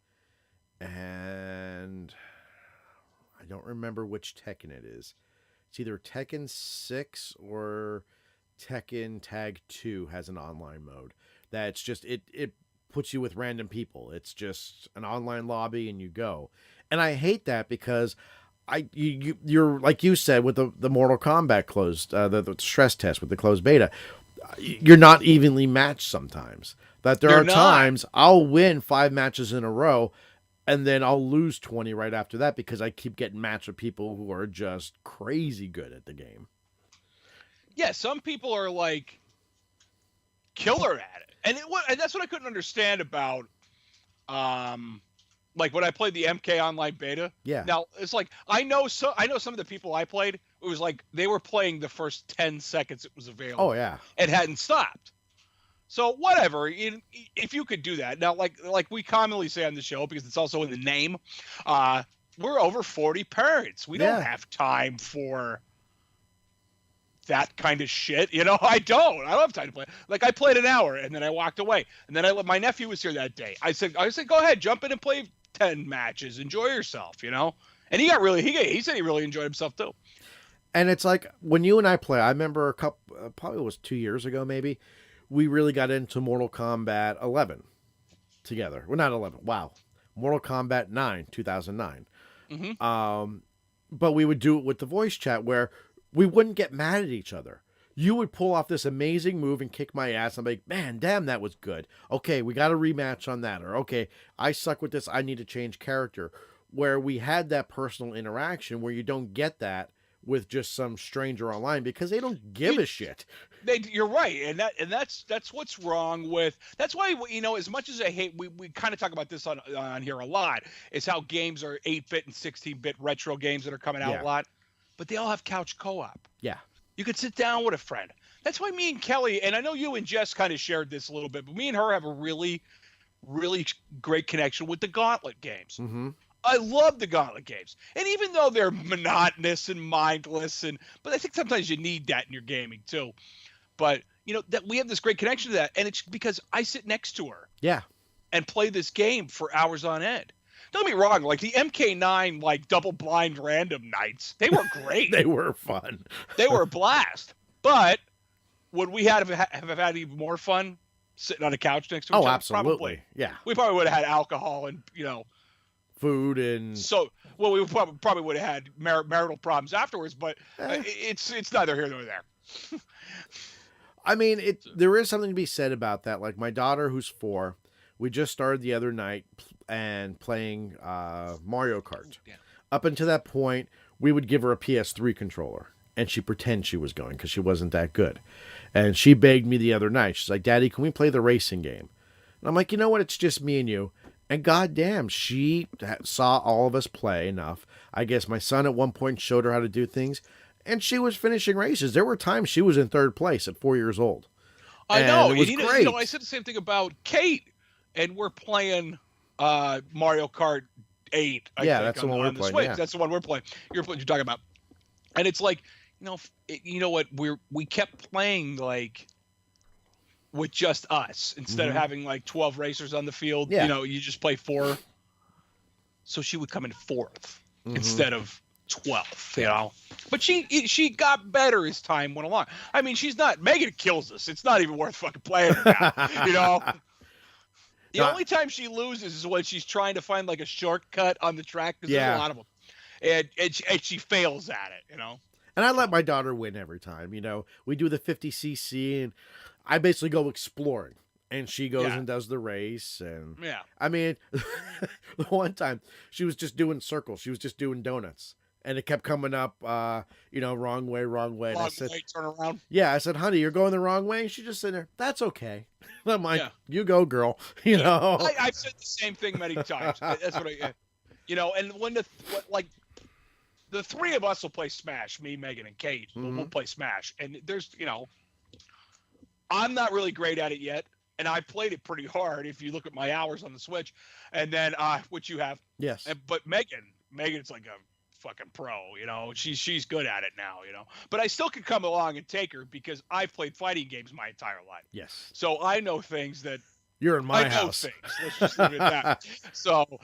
S11: and... I don't remember which Tekken it is. It's either Tekken 6 or Tekken Tag 2 has an online mode. That's just, it puts you with random people. It's just an online lobby and you go. And I hate that because you're like you said with the Mortal Kombat closed, the stress test with the closed beta, you're not evenly matched sometimes. That there are times I'll win 5 matches in a row and then I'll lose 20 right after that because I keep getting matched with people who are just crazy good at the game.
S12: Yeah, some people are like killer at it. And that's what I couldn't understand about like when I played the MK online beta.
S11: Yeah.
S12: Now, it's like I know some of the people I played, it was like they were playing the first 10 seconds it was available.
S11: Oh yeah.
S12: It hadn't stopped. So whatever, if you could do that. Now, like we commonly say on the show, because it's also in the name, we're over 40 parents. We don't have time for that kind of shit. I don't have time to play. Like I played an hour and then I walked away. And then my nephew was here that day. I said, go ahead, jump in and play 10 matches. Enjoy yourself, And he said he really enjoyed himself too.
S11: And it's like when you and I play, I remember probably it was 2 years ago, maybe. We really got into Mortal Kombat 11 together. Well, not 11. Wow. Mortal Kombat 9, 2009. Mm-hmm. But we would do it with the voice chat where we wouldn't get mad at each other. You would pull off this amazing move and kick my ass. And I'm like, man, damn, that was good. Okay, we got a rematch on that. Or, okay, I suck with this. I need to change character. Where we had that personal interaction where you don't get that with just some stranger online because they don't give a shit.
S12: You're right, and that's what's wrong with. That's why as much as I hate, we kind of talk about this on here a lot. Is how games are 8-bit and 16-bit retro games that are coming out a lot, but they all have couch co-op.
S11: Yeah,
S12: you could sit down with a friend. That's why me and Kelly, and I know you and Jess kind of shared this a little bit, but me and her have a really, really great connection with the Gauntlet games.
S11: Mm-hmm.
S12: I love the Gauntlet games. And even though they're monotonous and mindless, but I think sometimes you need that in your gaming too. But, that we have this great connection to that. And it's because I sit next to her.
S11: Yeah.
S12: And play this game for hours on end. Don't get me wrong. Like the MK9, like double blind random nights, they were great.
S11: They were fun.
S12: They were a blast. But would we have had even more fun sitting on a couch next to each other?
S11: Oh, absolutely.
S12: Probably.
S11: Yeah.
S12: We probably would have had alcohol and,
S11: food and
S12: we probably would have had marital problems afterwards, but it's neither here nor there.
S11: I mean, there is something to be said about that. Like my daughter, who's 4, We just started the other night and playing Mario Kart.
S12: Yeah.
S11: Up until that point, we would give her a PS3 controller, and she'd pretend she was going because she wasn't that good. And she begged me the other night. She's like, Daddy, can we play the racing game? And I'm like, you know what? It's just me and you. And goddamn, she saw all of us play enough. I guess my son at one point showed her how to do things, and she was finishing races. There were times she was in third place at 4 years old.
S12: I know.
S11: It was great.
S12: I said the same thing about Kate, and we're playing Mario Kart 8. I think,
S11: that's the one we're playing. Yeah.
S12: That's the one we're playing. You're talking about, and it's like, you know what? We kept playing like with just us instead of having like 12 racers on the field.
S11: Yeah.
S12: You just play 4. So she would come in 4th instead of 12th. But she got better as time went along. I mean, she's not Megan kills us. It's not even worth fucking playing her now. The only time she loses is when she's trying to find like a shortcut on the track, because there's a lot of them, and she fails at it.
S11: And I let my daughter win every time. We do the 50cc, and I basically go exploring, and she goes and does the race. And I mean, the one time she was just doing circles. She was just doing donuts. And it kept coming up, wrong way. And I said,
S12: turn around.
S11: Yeah, I said, honey, you're going the wrong way. And she just said there, that's okay. And I'm like, you go, girl.
S12: I've said the same thing many times. That's what and when the three of us will play Smash, me, Megan, and Kate, we'll play Smash. And there's, I'm not really great at it yet. And I played it pretty hard if you look at my hours on the Switch. And then, which you have.
S11: Yes.
S12: But Megan's like a fucking pro, she's good at it now, but I still can come along and take her because I've played fighting games my entire life.
S11: Yes.
S12: So I know things that
S11: you're in my
S12: I know
S11: house.
S12: Things. Let's just leave it at that. So,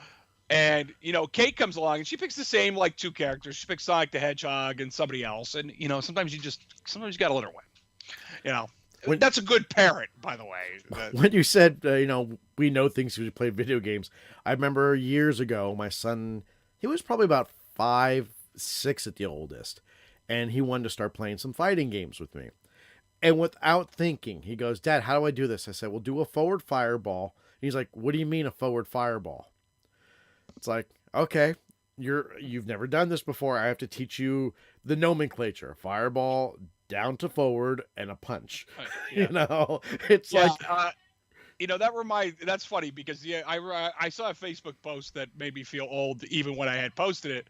S12: and Kate comes along and she picks the same like 2 characters. She picks Sonic the Hedgehog and somebody else, and sometimes you gotta let her win. That's a good parent, by the way.
S11: When you said we know things because we play video games, I remember years ago my son, he was probably about 5, 6 at the oldest, and he wanted to start playing some fighting games with me. And without thinking, he goes, Dad, how do I do this? I said, well, do a forward fireball. And he's like, what do you mean a forward fireball? It's like, okay, you've never done this before. I have to teach you the nomenclature. Fireball, down to forward, and a punch. It's like
S12: that's funny because I saw a Facebook post that made me feel old even when I had posted it.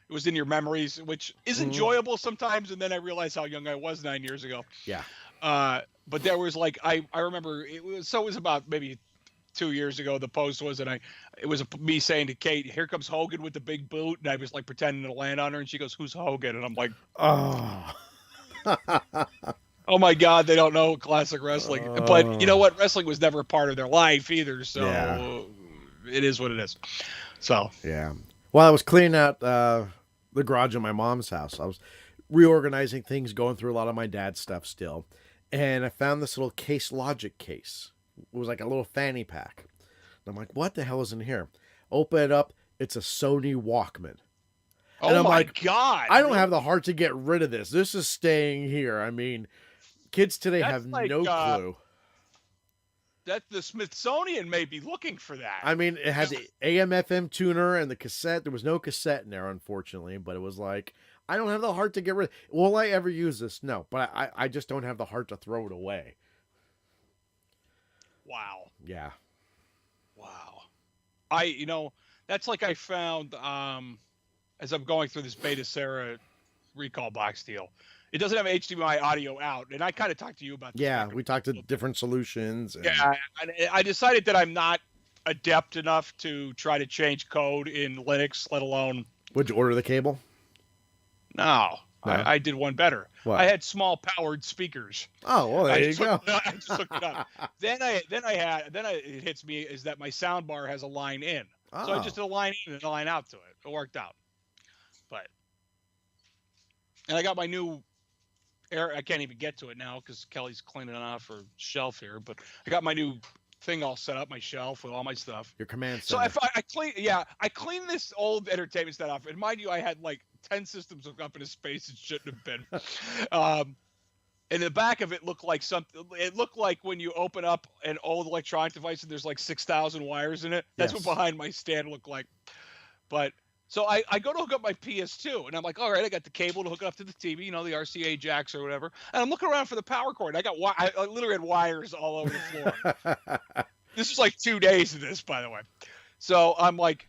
S12: It was in your memories, which is enjoyable sometimes, and then I realized how young I was 9 years ago.
S11: Yeah.
S12: But there was like I remember it was about maybe 2 years ago. The post was, and it was me saying to Kate, "Here comes Hogan with the big boot," and I was like pretending to land on her, and she goes, "Who's Hogan?" And I'm like,
S11: oh.
S12: Oh my God, they don't know classic wrestling. But you know what? Wrestling was never a part of their life either, so it is what it is. So
S11: yeah. Well, I was cleaning out the garage in my mom's house. I was reorganizing things, going through a lot of my dad's stuff still, and I found this little Case Logic case. It was like a little fanny pack. And I'm like, what the hell is in here? Open it up. It's a Sony Walkman. And I'm like,
S12: God!
S11: I don't have the heart to get rid of this. This is staying here. I mean, kids today have no clue.
S12: That the Smithsonian may be looking for that.
S11: I mean, it had the AM/FM tuner and the cassette. There was no cassette in there, unfortunately, but it was like, I don't have the heart to get rid of it. Will I ever use this? No, but I just don't have the heart to throw it away.
S12: Wow.
S11: Yeah.
S12: Wow. That's like I found as I'm going through this Beta Sarah recall box deal. It doesn't have HDMI audio out, and I kind of talked to you about this.
S11: Yeah, we talked to different solutions. And...
S12: Yeah, I decided that I'm not adept enough to try to change code in Linux, let alone...
S11: Would you order the cable?
S12: No. I did one better.
S11: What?
S12: I had small powered speakers.
S11: Oh, well, there you go.
S12: I just looked it up. Then it hits me is that my sound bar has a line in.
S11: Oh.
S12: So I just did a line in and a line out to it. It worked out. And I got my new I can't even get to it now because Kelly's cleaning it off her shelf here, but I got my new thing all set up, my shelf with all my stuff.
S11: Your command
S12: center.
S11: So
S12: if I clean this old entertainment stuff off, and mind you, I had like 10 systems hooked up in a space it shouldn't have been. And the back of it looked like something. It looked like when you open up an old electronic device and there's like 6,000 wires in it. That's
S11: Yes.
S12: what behind my stand looked like. But so I go to hook up my PS2, and I'm like, all right, I got the cable to hook it up to the TV, you know, the RCA jacks or whatever. And I'm looking around for the power cord. I literally had wires all over the floor. This is like 2 days of this, by the way. So I'm like,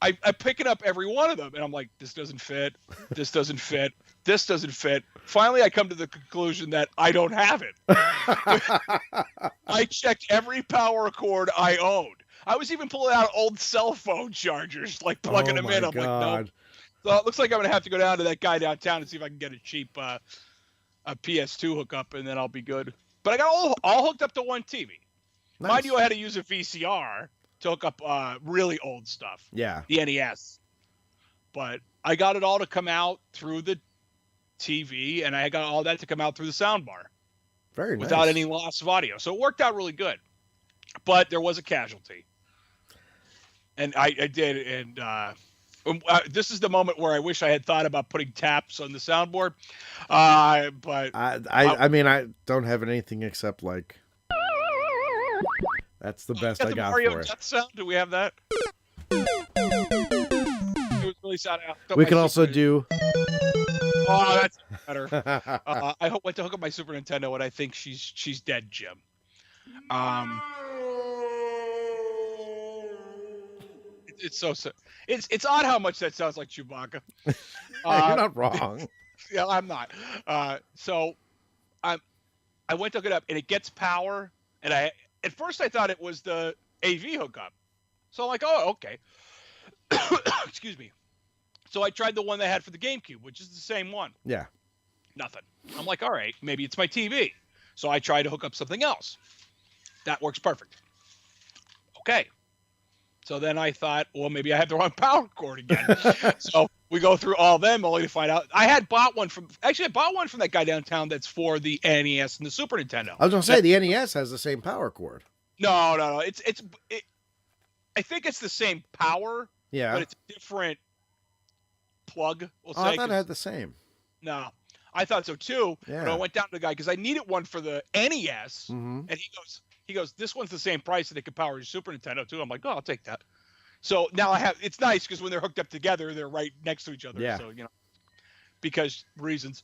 S12: I pick it up every one of them, and I'm like, this doesn't fit. This doesn't fit. This doesn't fit. Finally, I come to the conclusion that I don't have it. I checked every power cord I owned. I was even pulling out old cell phone chargers, like plugging them in. I'm like, no. So it looks like I'm going to have to go down to that guy downtown and see if I can get a cheap a PS2 hookup, and then I'll be good. But I got all hooked up to one TV.
S11: Nice.
S12: Mind you, I had to use a VCR to hook up really old stuff.
S11: Yeah.
S12: The NES. But I got it all to come out through the TV, and I got all that to come out through the soundbar.
S11: Very nice.
S12: Without any loss of audio. So it worked out really good. But there was a casualty. And I did, and this is the moment where I wish I had thought about putting taps on the soundboard. But
S11: I mean, I don't have anything except like... That's the best I got
S12: Mario
S11: for it.
S12: Death sound? Do we have that? It was really sad.
S11: We can also do...
S12: Oh, that's better. I went to hook up my Super Nintendo, and I think she's dead, Jim. It's so it's odd how much that sounds like Chewbacca.
S11: You're not wrong.
S12: Yeah, I'm not. So I went to hook it up, and it gets power, and at first I thought it was the AV hookup. So I'm like, oh, okay. Excuse me. So I tried the one they had for the GameCube, which is the same one.
S11: Yeah.
S12: Nothing. I'm like, all right, maybe it's my TV. So I tried to hook up something else. That works perfect. Okay. So then I thought, well, maybe I had the wrong power cord again. So we go through all of them only to find out. I bought one from that guy downtown that's for the NES and the Super Nintendo.
S11: I was going to say, the NES has the same power cord.
S12: No. I think it's the same power.
S11: Yeah.
S12: But it's a different plug, we'll say.
S11: I thought it had the same.
S12: No. I thought so too.
S11: Yeah.
S12: But I went down to the guy because I needed one for the NES.
S11: Mm-hmm.
S12: And he goes, this one's the same price and it can power your Super Nintendo too. I'm like, oh, I'll take that. So now it's nice because when they're hooked up together, they're right next to each other.
S11: Yeah.
S12: So, because reasons.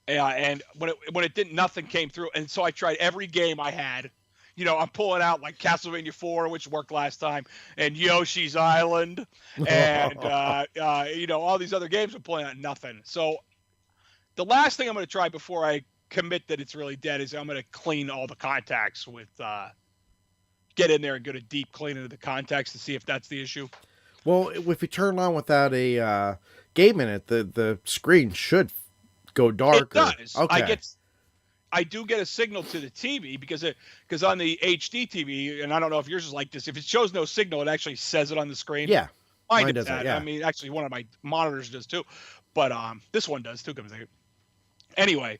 S12: Yeah. And when it didn't, nothing came through. And so I tried every game I had. I'm pulling out like Castlevania 4, which worked last time, and Yoshi's Island, and all these other games. I'm pulling out nothing. So the last thing I'm going to try before I commit that it's really dead is I'm going to clean all the contacts with get in there and get a deep clean of the contacts to see if that's the issue.
S11: Well, if you turn on without a game in it, the screen should go darker.
S12: It does.
S11: Okay.
S12: I do get a signal to the TV because on the HD TV, and I don't know if yours is like this, if it shows no signal, it actually says it on the screen.
S11: Yeah.
S12: Mine does that. Yeah. I mean, actually, one of my monitors does too, but this one does too. Anyway,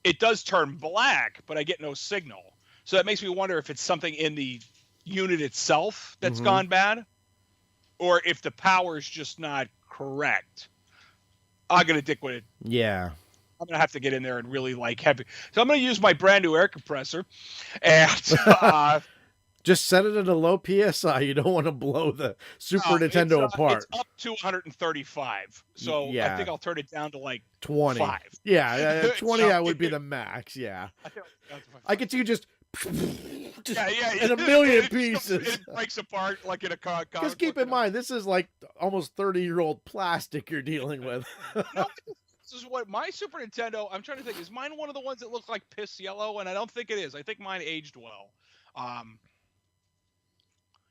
S12: it does turn black, but I get no signal. So that makes me wonder if it's something in the unit itself that's gone bad, or if the power is just not correct. I'm gonna dick with it.
S11: Yeah.
S12: I'm going to have to get in there and really heavy. So I'm going to use my brand new air compressor and
S11: just set it at a low PSI. You don't want to blow the Super Nintendo apart.
S12: It's up to 135. So I think I'll turn it down to
S11: 20.
S12: 5.
S11: Yeah. 20 that would be the max. Yeah. I could see you just in a million pieces.
S12: It breaks apart like in a car.
S11: Just keep in mind, this is almost 30-year-old plastic you're dealing with.
S12: This is what my Super Nintendo, I'm trying to think, is mine one of the ones that looks like piss yellow? And I don't think it is. I think mine aged well.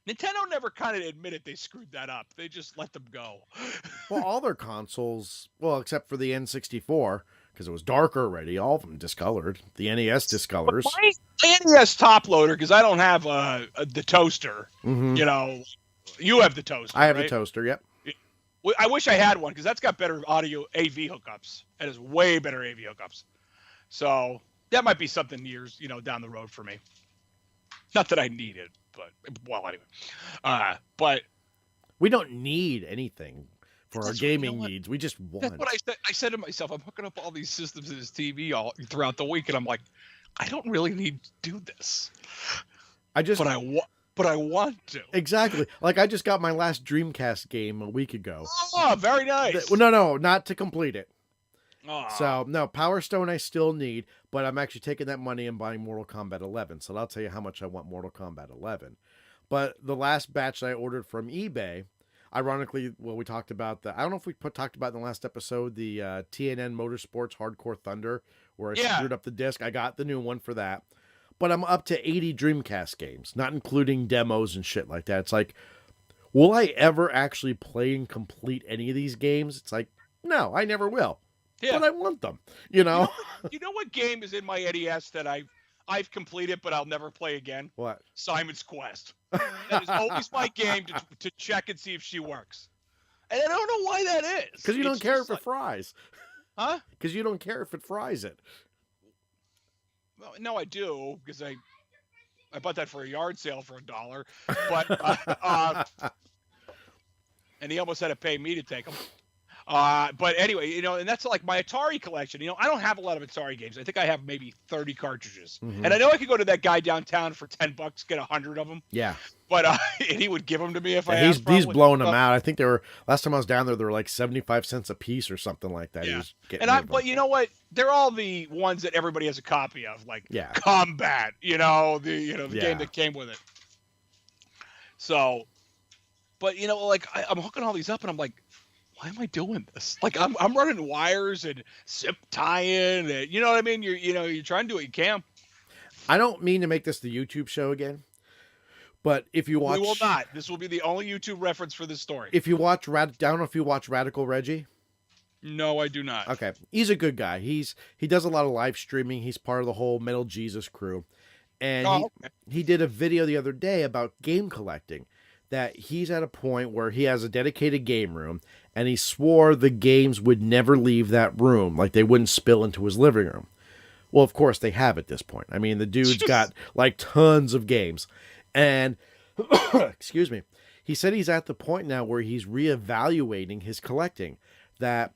S12: Nintendo never kind of admitted they screwed that up. They just let them go.
S11: Well, all their consoles, except for the N64, because it was darker already, all of them discolored. The NES discolors.
S12: My NES top loader, because I don't have the toaster.
S11: Mm-hmm.
S12: You have the toaster.
S11: I have
S12: right?
S11: the toaster, yep.
S12: I wish I had one because that's got better audio AV hookups. It has way better AV hookups. So that might be something years, down the road for me. Not that I need it, but anyway. But
S11: we don't need anything for our gaming needs. We just won.
S12: That's what I said. I said to myself, I'm hooking up all these systems in his TV all throughout the week, and I'm like, I don't really need to do this. But I want to.
S11: Exactly. Like I just got my last Dreamcast game a week ago.
S12: Oh, very nice.
S11: Well, no, not to complete it.
S12: Oh.
S11: So no, Power Stone I still need, but I'm actually taking that money and buying Mortal Kombat 11. So I'll tell you how much I want Mortal Kombat 11. But the last batch that I ordered from eBay, ironically, well, we talked about I don't know if we talked about in the last episode the TNN Motorsports Hardcore Thunder, where I screwed up the disc. I got the new one for that, but I'm up to 80 Dreamcast games, not including demos and shit like that. It's like, will I ever actually play and complete any of these games? It's like, no, I never will. Yeah. But I want them, you know?
S12: You know what game is in my NES that I've completed, but I'll never play again?
S11: What?
S12: Simon's Quest. That is always my game to check and see if she works. And I don't know why that is.
S11: Because you don't care if it fries.
S12: Huh?
S11: Because you don't care if it fries it.
S12: Well, no, I do, because I bought that for a yard sale for $1. But and he almost had to pay me to take them. But anyway, you know, and that's like my Atari collection. You know, I don't have a lot of Atari games. I think I have maybe 30 cartridges.
S11: Mm-hmm.
S12: And I know I could go to that guy downtown for $10, get 100 of them.
S11: Yeah.
S12: But and he would give them to me if I asked.
S11: He's blowing them out. I think they were, last time I was down there, they were like 75 cents a piece or something like that.
S12: Yeah. But you know what? They're all the ones that everybody has a copy of, like Combat, the game that came with it. So, but you know, like I'm hooking all these up and I'm like, why am I doing this? Like I'm running wires and zip tying, and you know what I mean? You're trying to do what you can.
S11: I don't mean to make this the YouTube show again, but if you watch,
S12: we will not. This will be the only YouTube reference for this story.
S11: If you watch I don't know if you watch Radical Reggie.
S12: No, I do not.
S11: Okay, he's a good guy. He does a lot of live streaming. He's part of the whole Metal Jesus crew, and he did a video the other day about game collecting. That he's at a point where he has a dedicated game room, and he swore the games would never leave that room, like they wouldn't spill into his living room. Well, of course they have at this point. I mean, the dude's got like tons of games, and excuse me, he said he's at the point now where he's reevaluating his collecting. That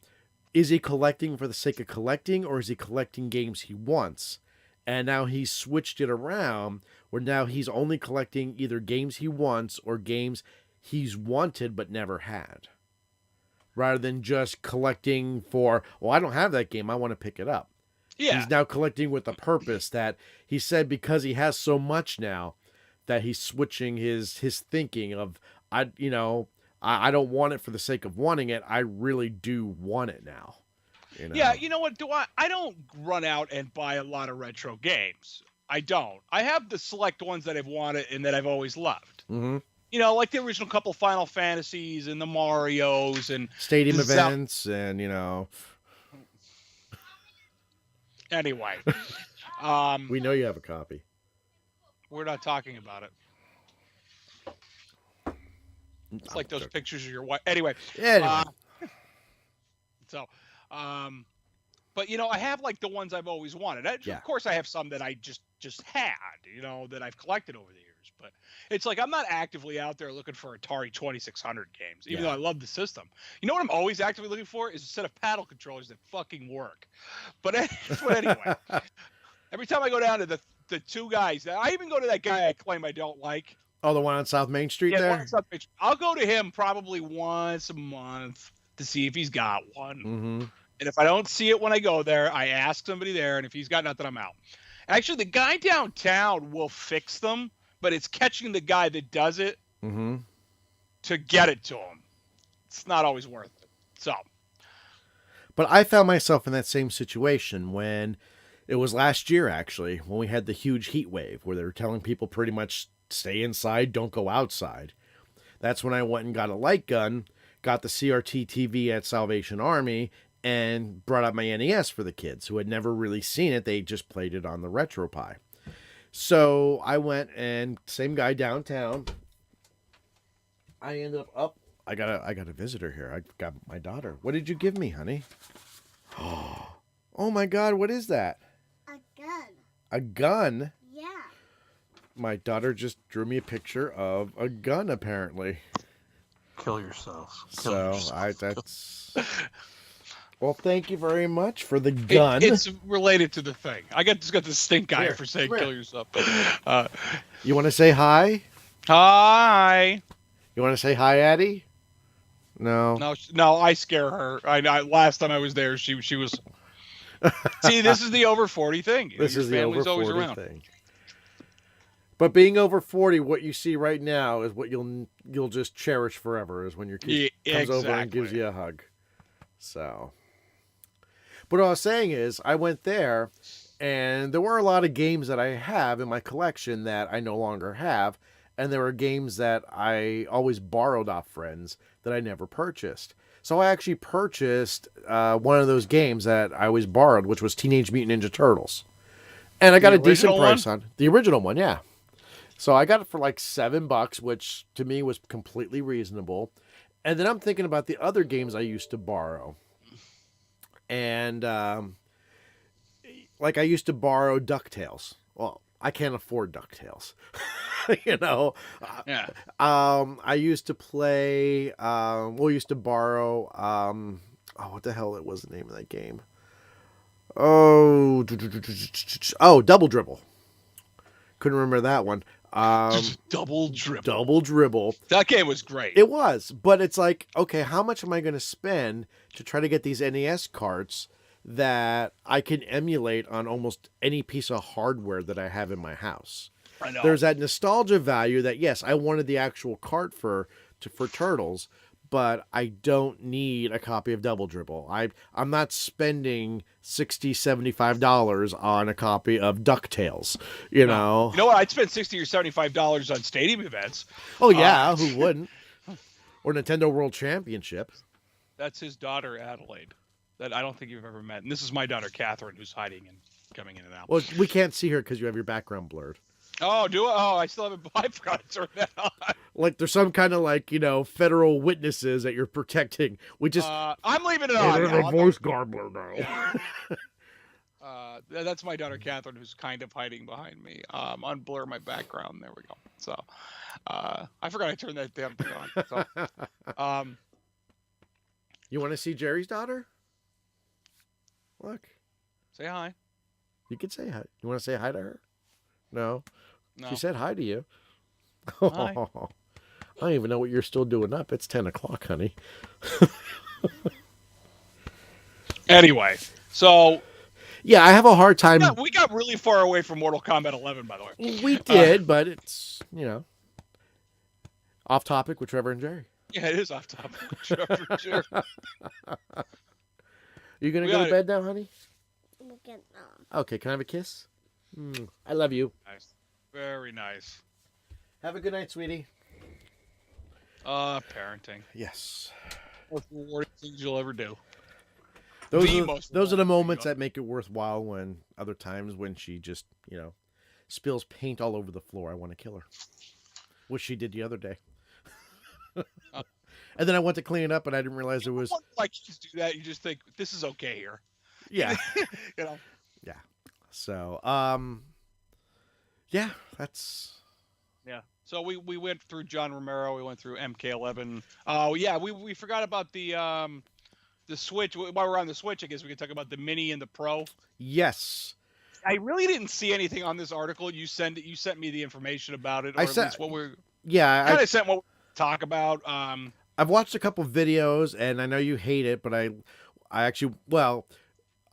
S11: is he collecting for the sake of collecting, or is he collecting games he wants? And now he's switched it around where now he's only collecting either games he wants or games he's wanted but never had. Rather than just collecting for, well, I don't have that game, I want to pick it up. Yeah. He's now collecting with a purpose that he said because he has so much now that he's switching his thinking of, I don't want it for the sake of wanting it. I really do want it now. You know? Yeah,
S12: you know what? I don't run out and buy a lot of retro games. I don't. I have the select ones that I've wanted and that I've always loved.
S11: Mm-hmm.
S12: You know, like the original couple Final Fantasies and the Marios and
S11: Stadium events and, you know.
S12: Anyway.
S11: We know you have a copy.
S12: We're not talking about it. It's like those pictures of your wife. Anyway.
S11: Yeah.
S12: But you know, I have like the ones I've always wanted. Of course, I have some that I just had, that I've collected over the years. But it's like I'm not actively out there looking for Atari 2600 games, even though I love the system. You know what I'm always actively looking for is a set of paddle controllers that fucking work. But anyway, every time I go down to the two guys, I even go to that guy I claim I don't like.
S11: Oh, the one on South Main Street there?
S12: The one on South Main Street. I'll go to him probably once a month to see if he's got one.
S11: Mm-hmm.
S12: And if I don't see it when I go there, I ask somebody there, and if he's got nothing, I'm out. Actually, the guy downtown will fix them, but it's catching the guy that does it to get it to him. It's not always worth it. So.
S11: But I found myself in that same situation when it was last year, actually, when we had the huge heat wave where they were telling people pretty much stay inside, don't go outside. That's when I went and got a light gun, got the CRT TV at Salvation Army, and brought out my NES for the kids who had never really seen it. They just played it on the RetroPie. So I went and same guy downtown. I ended up I got a visitor here. I got my daughter. What did you give me, honey? Oh my God, what is that?
S13: A gun.
S11: A gun?
S13: Yeah.
S11: My daughter just drew me a picture of a gun, apparently.
S13: Kill yourselves.
S11: That's. Well, thank you very much for the gun.
S12: It's related to the thing. I just got the stink eye for saying kill yourself.
S11: You want to say hi?
S12: Hi.
S11: You want to say hi, Addie? No.
S12: No, I scare her. I last time I was there, she was. See, this is the over 40 thing.
S11: This is the over 40
S12: always around.
S11: thing. But being over 40, what you see right now is what you'll just cherish forever. Is when your kid comes over and gives you a hug. So. But what I was saying is, I went there, and there were a lot of games that I have in my collection that I no longer have, and there were games that I always borrowed off friends that I never purchased. So I actually purchased one of those games that I always borrowed, which was Teenage Mutant Ninja Turtles. And I got a decent price on the original one, yeah. So I got it for like $7, which to me was completely reasonable. And then I'm thinking about the other games I used to borrow. And, like I used to borrow DuckTales. Well, I can't afford DuckTales. You know?
S12: Yeah.
S11: I used to play, we used to borrow, what the hell was the name of that game? Oh, Double Dribble. Couldn't remember that one.
S12: Double Dribble.
S11: Double Dribble.
S12: That game was great.
S11: It was, but it's like, okay, how much am I going to spend to try to get these NES carts that I can emulate on almost any piece of hardware that I have in my house?
S12: I know.
S11: There's that nostalgia value that, yes, I wanted the actual cart for Turtles, but I don't need a copy of Double Dribble. I'm not spending $60, $75 on a copy of DuckTales, you know?
S12: You know what? I'd spend $60 or $75 on stadium events.
S11: Oh, yeah, who wouldn't? Or Nintendo World Championship.
S12: That's his daughter, Adelaide, that I don't think you've ever met. And this is my daughter, Catherine, who's hiding and coming in and out.
S11: Well, we can't see her because you have your background blurred.
S12: Oh, do I? Oh, I still haven't. I forgot to turn that on.
S11: Like there's some kind of like, you know, federal witnesses that you're protecting. We just.
S12: I'm leaving it on.
S11: There's a voice garbler now.
S12: That's my daughter, Catherine, who's kind of hiding behind me. Unblur my background. There we go. So, I forgot I turned that damn thing on. So,
S11: you want to see Jerry's daughter? Look.
S12: Say hi.
S11: You can say hi. You want to say hi to her? No.
S12: No.
S11: She said hi to you.
S12: Hi.
S11: I don't even know what you're still doing up. It's 10 o'clock, honey.
S12: Anyway, so.
S11: Yeah, I have a hard time.
S12: Yeah, we got really far away from Mortal Kombat 11, by the way.
S11: We did, but it's, you know, off topic with Trevor and Jerry.
S12: Yeah, it is off topic with Trevor and Jerry.
S11: You going to go to bed now, honey?
S14: No.
S11: Okay, can I have a kiss? I love you.
S12: Nice. Very nice.
S11: Have a good night, sweetie.
S12: Parenting.
S11: Yes.
S12: Most rewarding things you'll ever do.
S11: Those are the moments that make it worthwhile when other times when she just, you know, spills paint all over the floor. I want to kill her. Which she did the other day. And then I went to clean it up and I didn't realize it was...
S12: Like kids do that, you just think, this is okay here.
S11: Yeah.
S12: You know?
S11: Yeah. So, yeah, that's...
S12: Yeah. So we went through John Romero. We went through MK11. Oh, yeah, we forgot about the Switch. While we're on the Switch, I guess we could talk about the Mini and the Pro.
S11: Yes.
S12: I really didn't see anything on this article. You sent me the information about it. Or
S11: at
S12: least what we're...
S11: Yeah.
S12: I kind of sent what we talk about.
S11: I've watched a couple videos, and I know you hate it, but I actually... Well...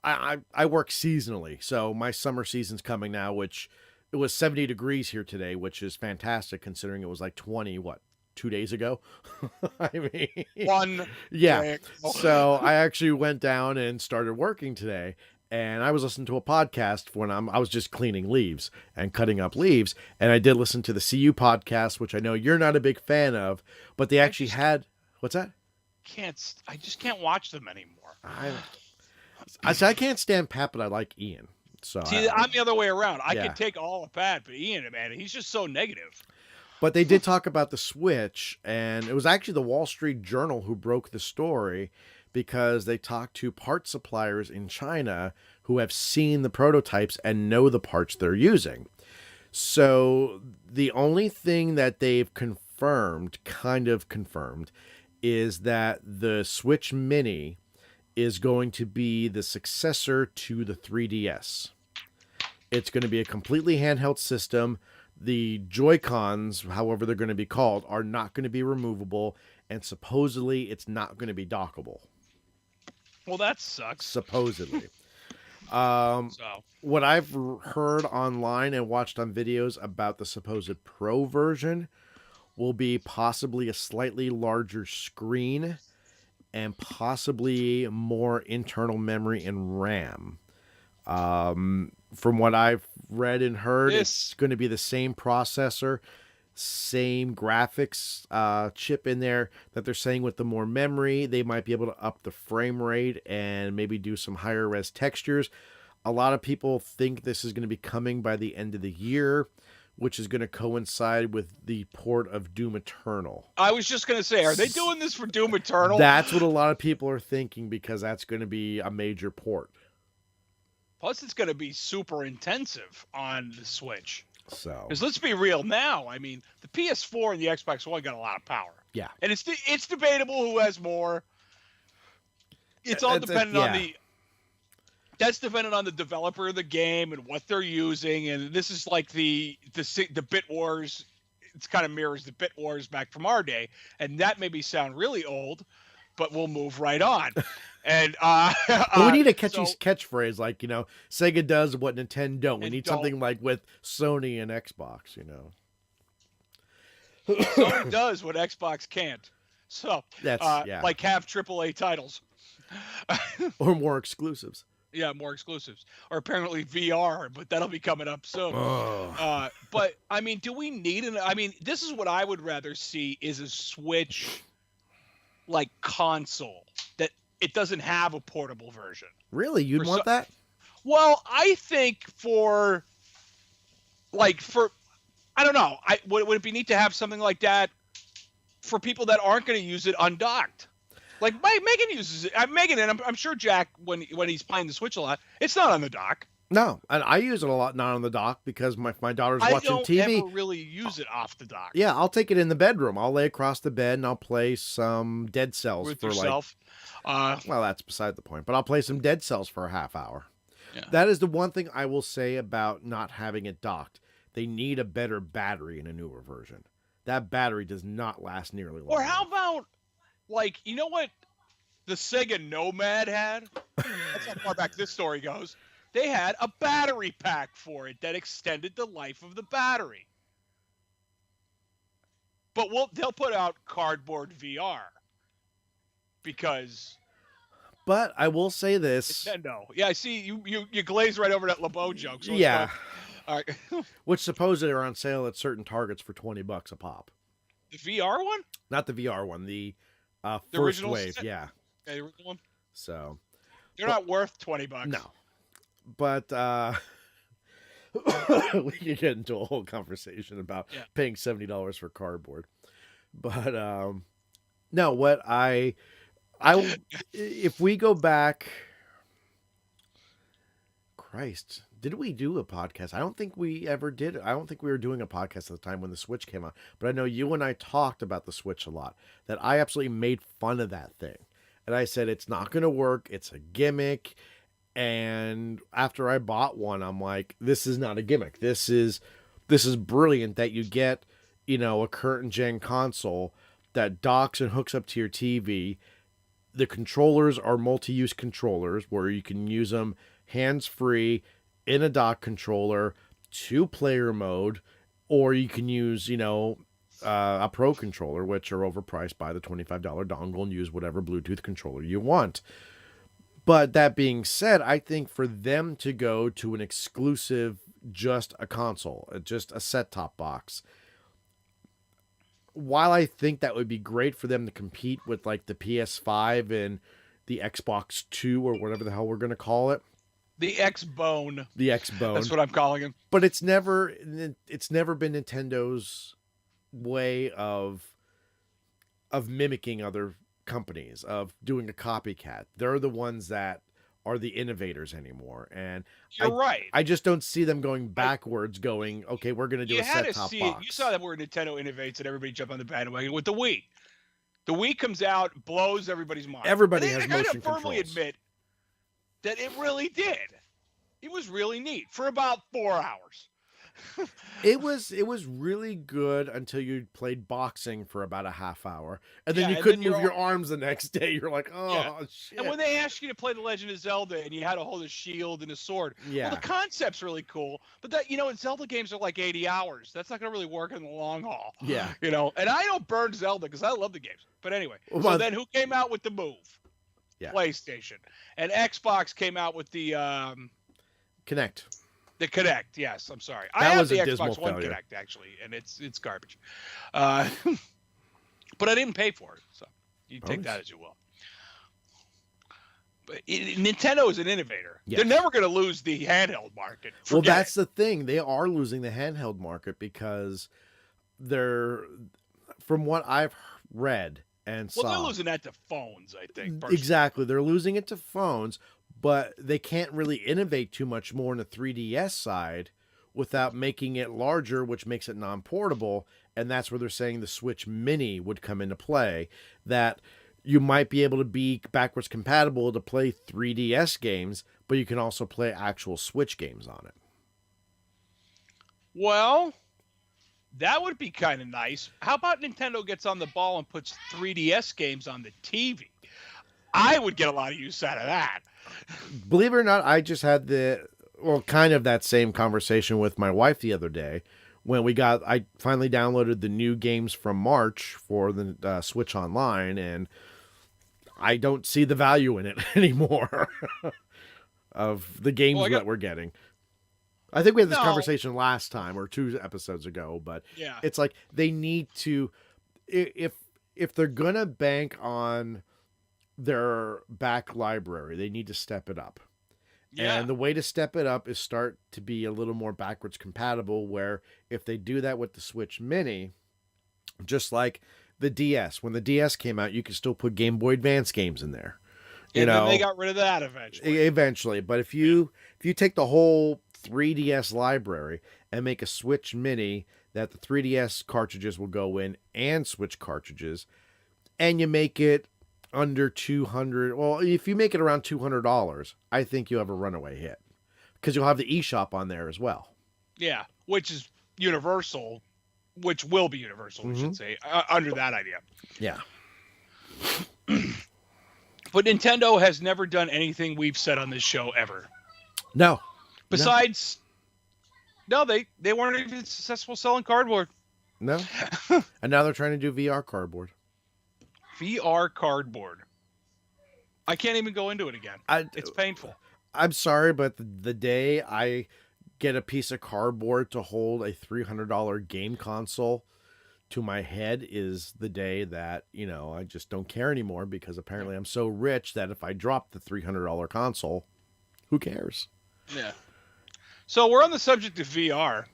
S11: I work seasonally, so my summer season's coming now, which it was 70 degrees here today, which is fantastic considering it was like 20, 2 days ago? I mean, yeah.
S12: Day.
S11: So I actually went down and started working today, and I was listening to a podcast when I was just cleaning leaves and cutting up leaves, and I did listen to the CU podcast, which I know you're not a big fan of, but they actually had... What's that?
S12: I just can't watch them anymore.
S11: I can't stand Pat, but I like Ian. So
S12: see, I'm the other way around. I can take all of Pat, but Ian, man, he's just so negative.
S11: But they did talk about the Switch, and it was actually the Wall Street Journal who broke the story because they talked to part suppliers in China who have seen the prototypes and know the parts they're using. So the only thing that they've confirmed kind of confirmed, is that the Switch Mini is going to be the successor to the 3DS. It's going to be a completely handheld system. The Joy-Cons, however they're going to be called, are not going to be removable, and supposedly it's not going to be dockable.
S12: Well, that sucks.
S11: Supposedly.
S12: So
S11: What I've heard online and watched on videos about the supposed Pro version will be possibly a slightly larger screen and possibly more internal memory and RAM. From what I've read and heard, it's going to be the same processor, same graphics chip in there, that they're saying with the more memory, they might be able to up the frame rate and maybe do some higher res textures. A lot of people think this is going to be coming by the end of the year, which is going to coincide with the port of Doom Eternal.
S12: I was just going to say, are they doing this for Doom Eternal?
S11: That's what a lot of people are thinking, because that's going to be a major port.
S12: Plus, it's going to be super intensive on the Switch.
S11: So,
S12: because let's be real now. I mean, the PS4 and the Xbox One got a lot of power.
S11: Yeah,
S12: and it's debatable who has more. It's all dependent on the. That's dependent on the developer of the game and what they're using, and this is like the Bit Wars. It's kind of mirrors the Bit Wars back from our day, and that may sound really old, but we'll move right on. And
S11: we need a catchy catchphrase like, Sega does what Nintendo don't. We need something like with Sony and Xbox,
S12: Sony does what Xbox can't. So
S11: that's
S12: like have AAA titles.
S11: Or more exclusives.
S12: Yeah, more exclusives. Or apparently VR, but that'll be coming up soon. But I mean, do we need this is what I would rather see, is a Switch like console that it doesn't have a portable version.
S11: Really? You'd want that?
S12: Well, I think I don't know. Would it be neat to have something like that for people that aren't going to use it undocked? Like Megan uses it. Megan, and I'm sure Jack, when he's playing the Switch a lot, it's not on the dock.
S11: No, and I use it a lot not on the dock because my daughter's watching TV.
S12: I don't ever really use it off the dock.
S11: Yeah, I'll take it in the bedroom. I'll lay across the bed and I'll play some Dead Cells
S12: with
S11: for
S12: yourself.
S11: Well, that's beside the point. But I'll play some Dead Cells for a half hour.
S12: Yeah.
S11: That is the one thing I will say about not having it docked. They need a better battery in a newer version. That battery does not last nearly long.
S12: Or how about, you know what the Sega Nomad had? That's how far back this story goes. They had a battery pack for it that extended the life of the battery. But they'll put out cardboard VR because.
S11: But I will say this.
S12: Nintendo. Yeah, I see you glazed right over that LeBeau joke. So
S11: yeah.
S12: All right.
S11: Which supposedly are on sale at certain Targets for $20 a pop.
S12: The VR one?
S11: Not the VR one. The first
S12: original
S11: wave. Yeah.
S12: The original one.
S11: So.
S12: They're not worth $20.
S11: No. But we could get into a whole conversation about paying $70 for cardboard. But no, what I if we go back, Christ, did we do a podcast? I don't think we ever did. I don't think we were doing a podcast at the time when the Switch came out. But I know you and I talked about the Switch a lot, that I absolutely made fun of that thing. And I said, it's not going to work. It's a gimmick. And after I bought one, I'm like, this is not a gimmick. This is brilliant that you get, a current gen console that docks and hooks up to your TV. The controllers are multi-use controllers where you can use them hands-free in a dock controller, 2-player mode, or you can use, a Pro controller, which are overpriced by the $25 dongle, and use whatever Bluetooth controller you want. But that being said, I think for them to go to an exclusive, just a console, just a set-top box, while I think that would be great for them to compete with like the PS5 and the Xbox 2 or whatever the hell we're going to call it.
S12: The X-Bone.
S11: The X-Bone.
S12: That's what I'm calling him.
S11: But it's never been Nintendo's way of mimicking other companies, of doing a copycat. They're the ones that are the innovators anymore. And
S12: You're right.
S11: I just don't see them going backwards, going, okay, we're going to do
S12: You
S11: a
S12: had to
S11: set-top
S12: see
S11: box.
S12: it. You saw that where Nintendo innovates and everybody jumped on the bandwagon with the Wii. The Wii comes out, blows everybody's mind.
S11: Everybody
S12: and
S11: has
S12: I gotta
S11: motion
S12: firmly
S11: controls.
S12: admit that it really did. It was really neat for about 4 hours.
S11: It was really good until you played boxing for about a half hour, and then
S12: Yeah,
S11: you
S12: and
S11: couldn't
S12: then
S11: move your arms the next day. You're like, oh
S12: Yeah.
S11: shit.
S12: And when they asked you to play The Legend of Zelda and you had to hold a shield and a sword,
S11: Yeah.
S12: well, the concept's really cool. But that, and Zelda games are like 80 hours. That's not going to really work in the long haul.
S11: Yeah.
S12: And I don't burn Zelda because I love the games. But anyway,
S11: Well,
S12: so then who came out with the Move?
S11: Yeah.
S12: PlayStation. And Xbox came out with the
S11: Kinect.
S12: The Kinect. Yes, I'm sorry. I
S11: That
S12: have
S11: was
S12: the
S11: a dismal
S12: Xbox One
S11: failure.
S12: Kinect actually, and it's garbage. But I didn't pay for it, so you take
S11: Nice.
S12: that as you will. But Nintendo is an innovator.
S11: Yes.
S12: They're never going to lose the handheld market.
S11: Well,
S12: Forget
S11: that's the thing. They are losing the handheld market because they're, from what I've read and
S12: Well,
S11: saw.
S12: they're losing that to phones, I think. Personally.
S11: Exactly. They're losing it to phones, but they can't really innovate too much more on the 3DS side without making it larger, which makes it non-portable. And that's where they're saying the Switch Mini would come into play, that you might be able to be backwards compatible to play 3DS games, but you can also play actual Switch games on it.
S12: Well, that would be kind of nice. How about Nintendo gets on the ball and puts 3DS games on the TV? I would get a lot of use out of that.
S11: Believe it or not, I just had kind of that same conversation with my wife the other day when I finally downloaded the new games from March for the Switch Online, and I don't see the value in it anymore of the games that we're getting. I think we had this conversation last time or 2 episodes ago, but
S12: yeah.
S11: It's like they need to, if they're going to bank on their back library, they need to step it up.
S12: Yeah.
S11: And the way to step it up is start to be a little more backwards compatible, where if they do that with the Switch Mini, just like the DS, when the DS came out, you could still put Game Boy Advance games in there.
S12: And then they got rid of that eventually.
S11: Eventually. But if you take the whole 3DS library and make a Switch Mini that the 3DS cartridges will go in and Switch cartridges, and you make it under $200, well, if you make it around $200, I think you have a runaway hit because you'll have the eShop on there as well.
S12: Yeah, which is universal, which will be universal, we should say, under that idea.
S11: Yeah.
S12: But Nintendo has never done anything we've said on this show ever.
S11: No.
S12: Besides, no, they weren't even successful selling cardboard.
S11: No. And now they're trying to do VR cardboard.
S12: VR cardboard. I can't even go into it again. It's painful.
S11: I'm sorry, but the day I get a piece of cardboard to hold a $300 game console to my head is the day that, I just don't care anymore, because apparently I'm so rich that if I drop the $300 console, who cares?
S12: Yeah. So we're on the subject of VR.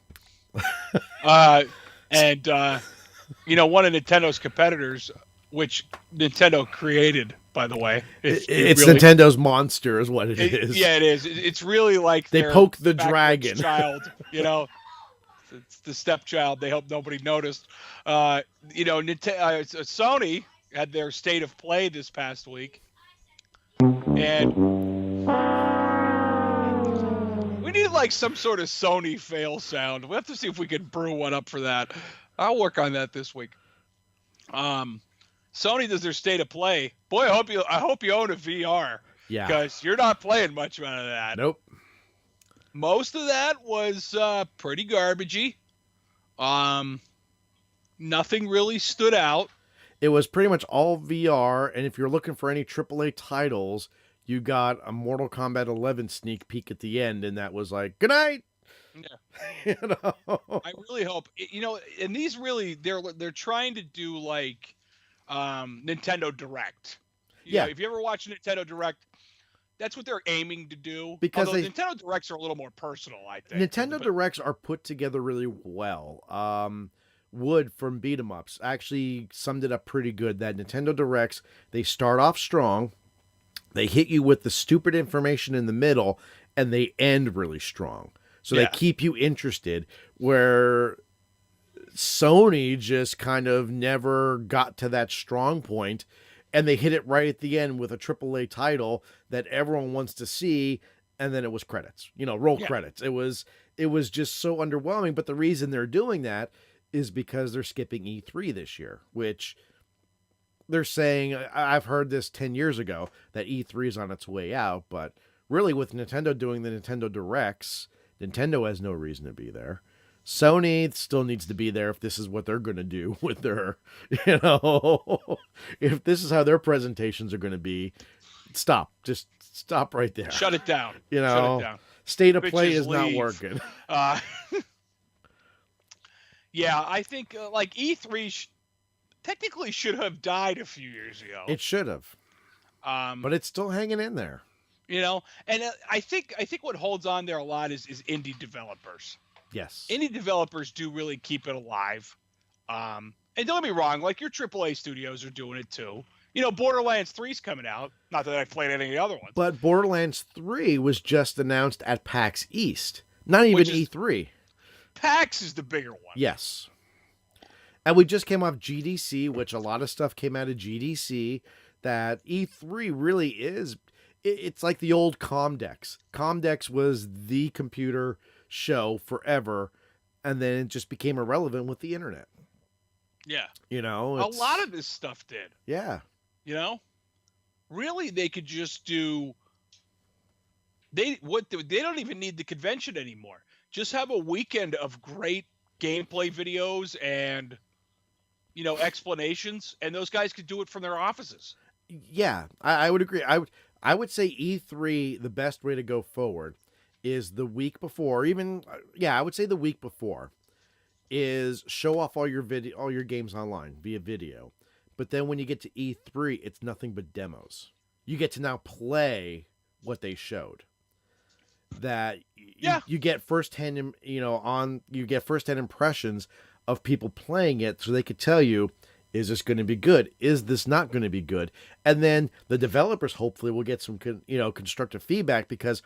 S12: And one of Nintendo's competitors, which Nintendo created, by the way.
S11: It's really, Nintendo's monster is what it is.
S12: Yeah, it is. It's really like
S11: they poke the dragon.
S12: Child, it's the stepchild. They hope nobody noticed. Sony had their State of Play this past week. And we need some sort of Sony fail sound. We have to see if we can brew one up for that. I'll work on that this week. Sony does their State of Play. Boy, I hope you own a VR.
S11: Yeah.
S12: Because you're not playing much out of that.
S11: Nope.
S12: Most of that was pretty garbagey. Nothing really stood out.
S11: It was pretty much all VR, and if you're looking for any AAA titles, you got a Mortal Kombat 11 sneak peek at the end, and that was like, good night.
S12: Yeah. I really hope and these really they're trying to do like Nintendo Direct. If you ever watch Nintendo Direct, that's what they're aiming to do.
S11: Because
S12: Nintendo Directs are a little more personal, I think.
S11: Nintendo Directs are put together really well. Wood from Beat 'em Ups actually summed it up pretty good, that Nintendo Directs, they start off strong, They hit you with the stupid information in the middle, and they end really strong. So they keep you interested, where Sony just kind of never got to that strong point, and they hit it right at the end with a AAA title that everyone wants to see, and then it was credits. Roll credits. It was just so underwhelming, but the reason they're doing that is because they're skipping E3 this year, which they're saying, I've heard this 10 years ago, that E3 is on its way out, but really with Nintendo doing the Nintendo Directs, Nintendo has no reason to be there. Sony still needs to be there if this is what they're going to do with their, if this is how their presentations are going to be, stop. Just stop right there.
S12: Shut it down.
S11: Shut
S12: it down.
S11: State of play is not working.
S12: Yeah, I think like E3 technically should have died a few years ago.
S11: It should have. But it's still hanging in there.
S12: And I think what holds on there a lot is indie developers.
S11: Yes.
S12: Indie developers do really keep it alive. And don't get me wrong, like your AAA studios are doing it too. Borderlands 3's coming out. Not that I've played any of the other ones.
S11: But Borderlands 3 was just announced at PAX East. Not even E3.
S12: PAX is the bigger one.
S11: Yes. And we just came off GDC, which a lot of stuff came out of GDC, that E3 really is. It's like the old Comdex. Comdex was the computer show forever, and then it just became irrelevant with the internet.
S12: Yeah.
S11: A
S12: lot of this stuff did.
S11: Yeah.
S12: Really, they could just do. They don't even need the convention anymore. Just have a weekend of great gameplay videos and explanations, and those guys could do it from their offices.
S11: Yeah, I would agree. I would say E3, the best way to go forward is the week before, I would say the week before is show off all your games online via video. But then when you get to E3, it's nothing but demos. You get to now play what they showed. That you get firsthand, firsthand impressions of people playing it, so they could tell you, is this going to be good? Is this not going to be good? And then the developers hopefully will get some, constructive feedback, because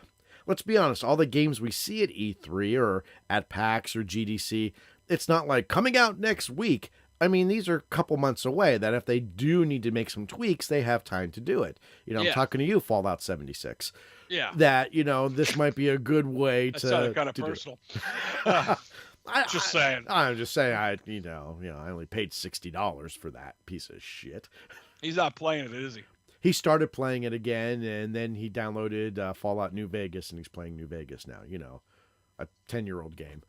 S11: let's be honest, all the games we see at E3 or at PAX or GDC, it's not like coming out next week. I mean, these are a couple months away, that if they do need to make some tweaks, they have time to do it. I'm talking to you, Fallout 76.
S12: Yeah.
S11: That, this might be a good way
S12: that
S11: to.
S12: Sounded kind of personal. I'm just saying.
S11: I only paid $60 for that piece of shit.
S12: He's not playing it, is he?
S11: He started playing it again, and then he downloaded Fallout New Vegas, and he's playing New Vegas now. A 10-year-old game.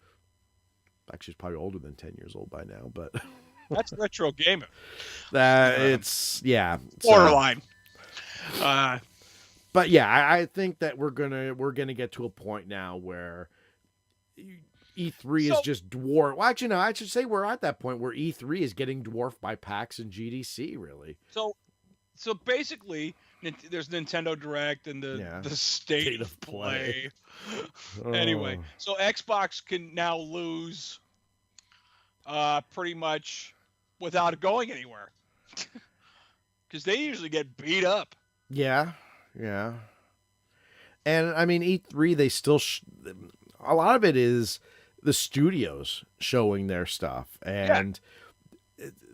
S11: Actually, it's probably older than 10 years old by now, but
S12: that's retro gaming.
S11: It's
S12: borderline.
S11: But yeah, I think that we're gonna get to a point now where E3 is just dwarfed. Well, actually, no, I should say we're at that point where E3 is getting dwarfed by PAX and GDC, really.
S12: So basically, there's Nintendo Direct and the state of play. Anyway, so Xbox can now lose pretty much without going anywhere, because they usually get beat up.
S11: Yeah. And I mean, E3, they still a lot of it is the studios showing their stuff, and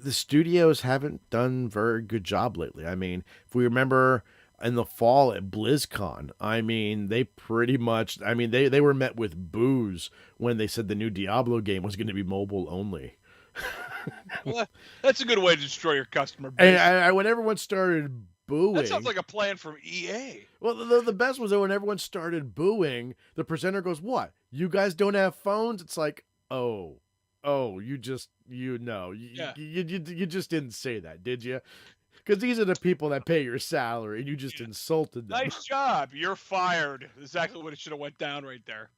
S11: the studios haven't done a very good job lately. I mean, if we remember in the fall at BlizzCon, I mean, they pretty much, they were met with boos when they said the new Diablo game was going to be mobile only.
S12: Well, that's a good way to destroy your customer base.
S11: And when everyone started booing.
S12: That sounds like a plan from EA.
S11: Well, the best was that when everyone started booing, the presenter goes, "What? You guys don't have phones?" It's like, oh, you just didn't say that, did you? Because these are the people that pay your salary, and you just insulted them.
S12: Nice job. You're fired. Exactly what it should have went down right there.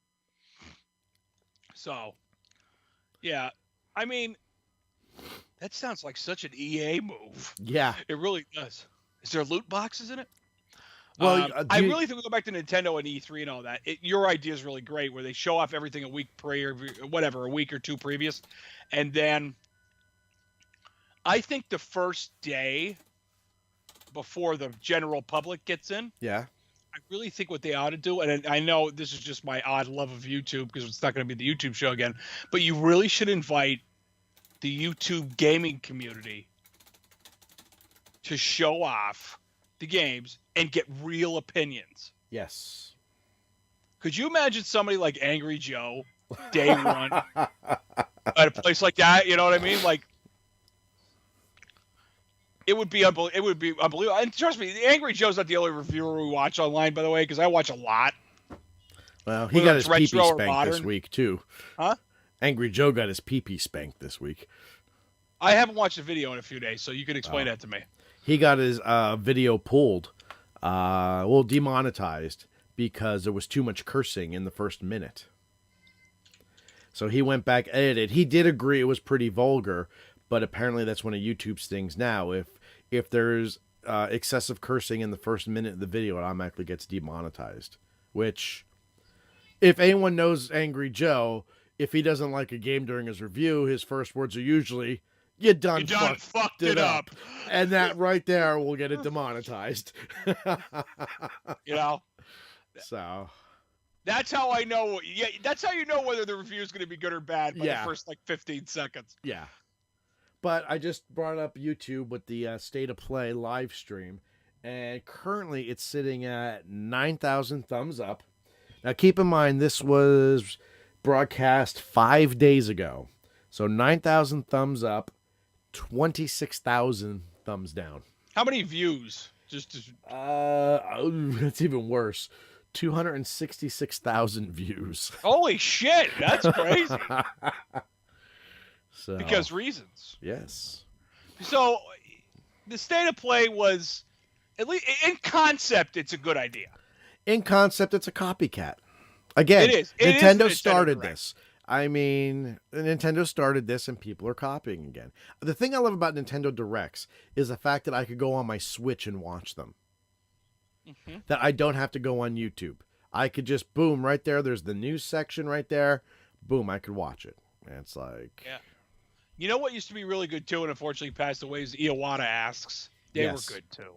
S12: So, yeah. I mean, that sounds like such an EA move.
S11: Yeah.
S12: It really does. Is there loot boxes in it?
S11: Well,
S12: I really think we go back to Nintendo and E3 and all that. Your idea is really great, where they show off everything a week a week or two previous. And then I think the first day before the general public gets in.
S11: Yeah.
S12: I really think what they ought to do, and I know this is just my odd love of YouTube because it's not going to be the YouTube show again, but you really should invite the YouTube gaming community to show off the games and get real opinions.
S11: Yes.
S12: Could you imagine somebody like Angry Joe, day one, at a place like that? You know what I mean? Like, it would be unbelievable. It would be unbelievable. And trust me, Angry Joe's not the only reviewer we watch online, by the way, because I watch a lot.
S11: Well, he got his pee-pee spanked
S12: modern.
S11: this week, too.
S12: Huh?
S11: Angry Joe got his pee-pee spanked this week.
S12: I haven't watched the video in a few days, so you can explain that to me.
S11: He got his video pulled, demonetized, because there was too much cursing in the first minute. So he went back, edited. He did agree it was pretty vulgar, but apparently that's one of YouTube's things now. If there's excessive cursing in the first minute of the video, it automatically gets demonetized. Which, if anyone knows Angry Joe, if he doesn't like a game during his review, his first words are usually, You done fucked it up. And that right there will get it demonetized.
S12: You know?
S11: So...
S12: That's how I know. Yeah, that's how you know whether the review is going to be good or bad by the first 15 seconds.
S11: Yeah. But I just brought up YouTube with the State of Play live stream, and currently it's sitting at 9,000 thumbs up. Now keep in mind this was broadcast 5 days ago, so 9,000 thumbs up, 26,000 thumbs down.
S12: How many views?
S11: That's even worse. 266,000 views.
S12: Holy shit, that's crazy.
S11: So,
S12: because reasons.
S11: Yes.
S12: So the State of Play was, at least in concept, it's a good idea.
S11: In concept, it's a copycat. Again,
S12: it is.
S11: Nintendo started this. I mean, Nintendo started this and people are copying again. The thing I love about Nintendo Directs is the fact that I could go on my Switch and watch them. Mm-hmm. That I don't have to go on YouTube. I could just, boom, right there. There's the news section right there. Boom, I could watch it. And it's like...
S12: Yeah. You know what used to be really good, too, and unfortunately passed away, is Iwata Asks. They were good, too.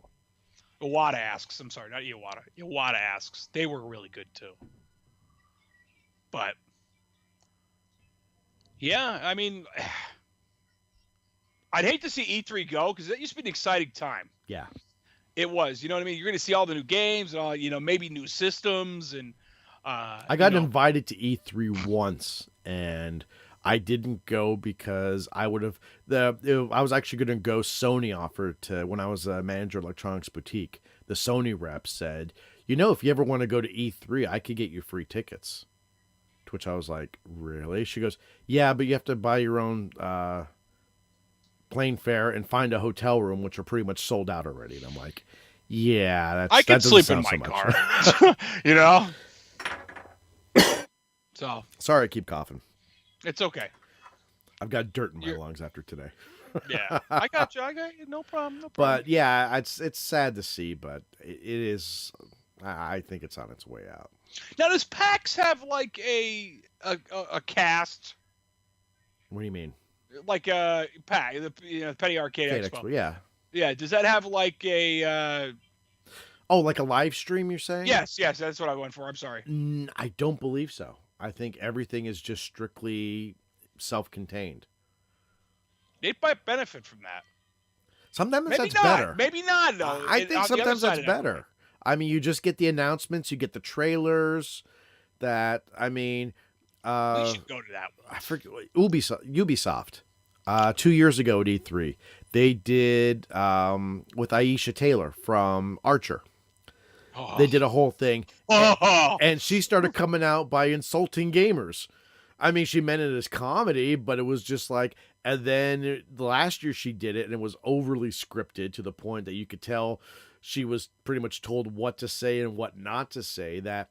S12: Iwata Asks. I'm sorry, not Iwata. Iwata Asks. They were really good, too. But, yeah, I mean... I'd hate to see E3 go, because that used to be an exciting time.
S11: Yeah.
S12: It was, you know what I mean? You're going to see all the new games and all, maybe new systems. And
S11: I got invited to E3 once, and I didn't go because I would have I was actually going to go. Sony offered to, when I was a manager of Electronics Boutique, the Sony rep said, if you ever want to go to E3, I could get you free tickets. To which I was like, really? She goes, yeah, but you have to buy your own plane fare and find a hotel room, which are pretty much sold out already. And I'm like, yeah,
S12: I can sleep in my car. So
S11: sorry, I keep coughing.
S12: It's okay.
S11: I've got dirt in my lungs after today.
S12: Yeah, I got you. No problem.
S11: But yeah, it's sad to see, but it is. I think it's on its way out.
S12: Now, does PAX have like a cast?
S11: What do you mean?
S12: Like PAX, the Penny Arcade Expo.
S11: Yeah.
S12: Yeah. Does that have like a?
S11: Like a live stream? You're saying?
S12: Yes. That's what I went for. I'm sorry.
S11: I don't believe so. I think everything is just strictly self-contained.
S12: They might benefit from that.
S11: Sometimes
S12: maybe
S11: that's
S12: not.
S11: better.
S12: Maybe not. No.
S11: I think sometimes that's better. I mean, you just get the announcements, you get the trailers. We
S12: should go to that one.
S11: I forget. Ubisoft. 2 years ago at E3, they did with Aisha Taylor from Archer. They did a whole thing, and she started coming out by insulting gamers. I mean, she meant it as comedy, but it was just like. And then last year she did it, and it was overly scripted to the point that you could tell she was pretty much told what to say and what not to say. That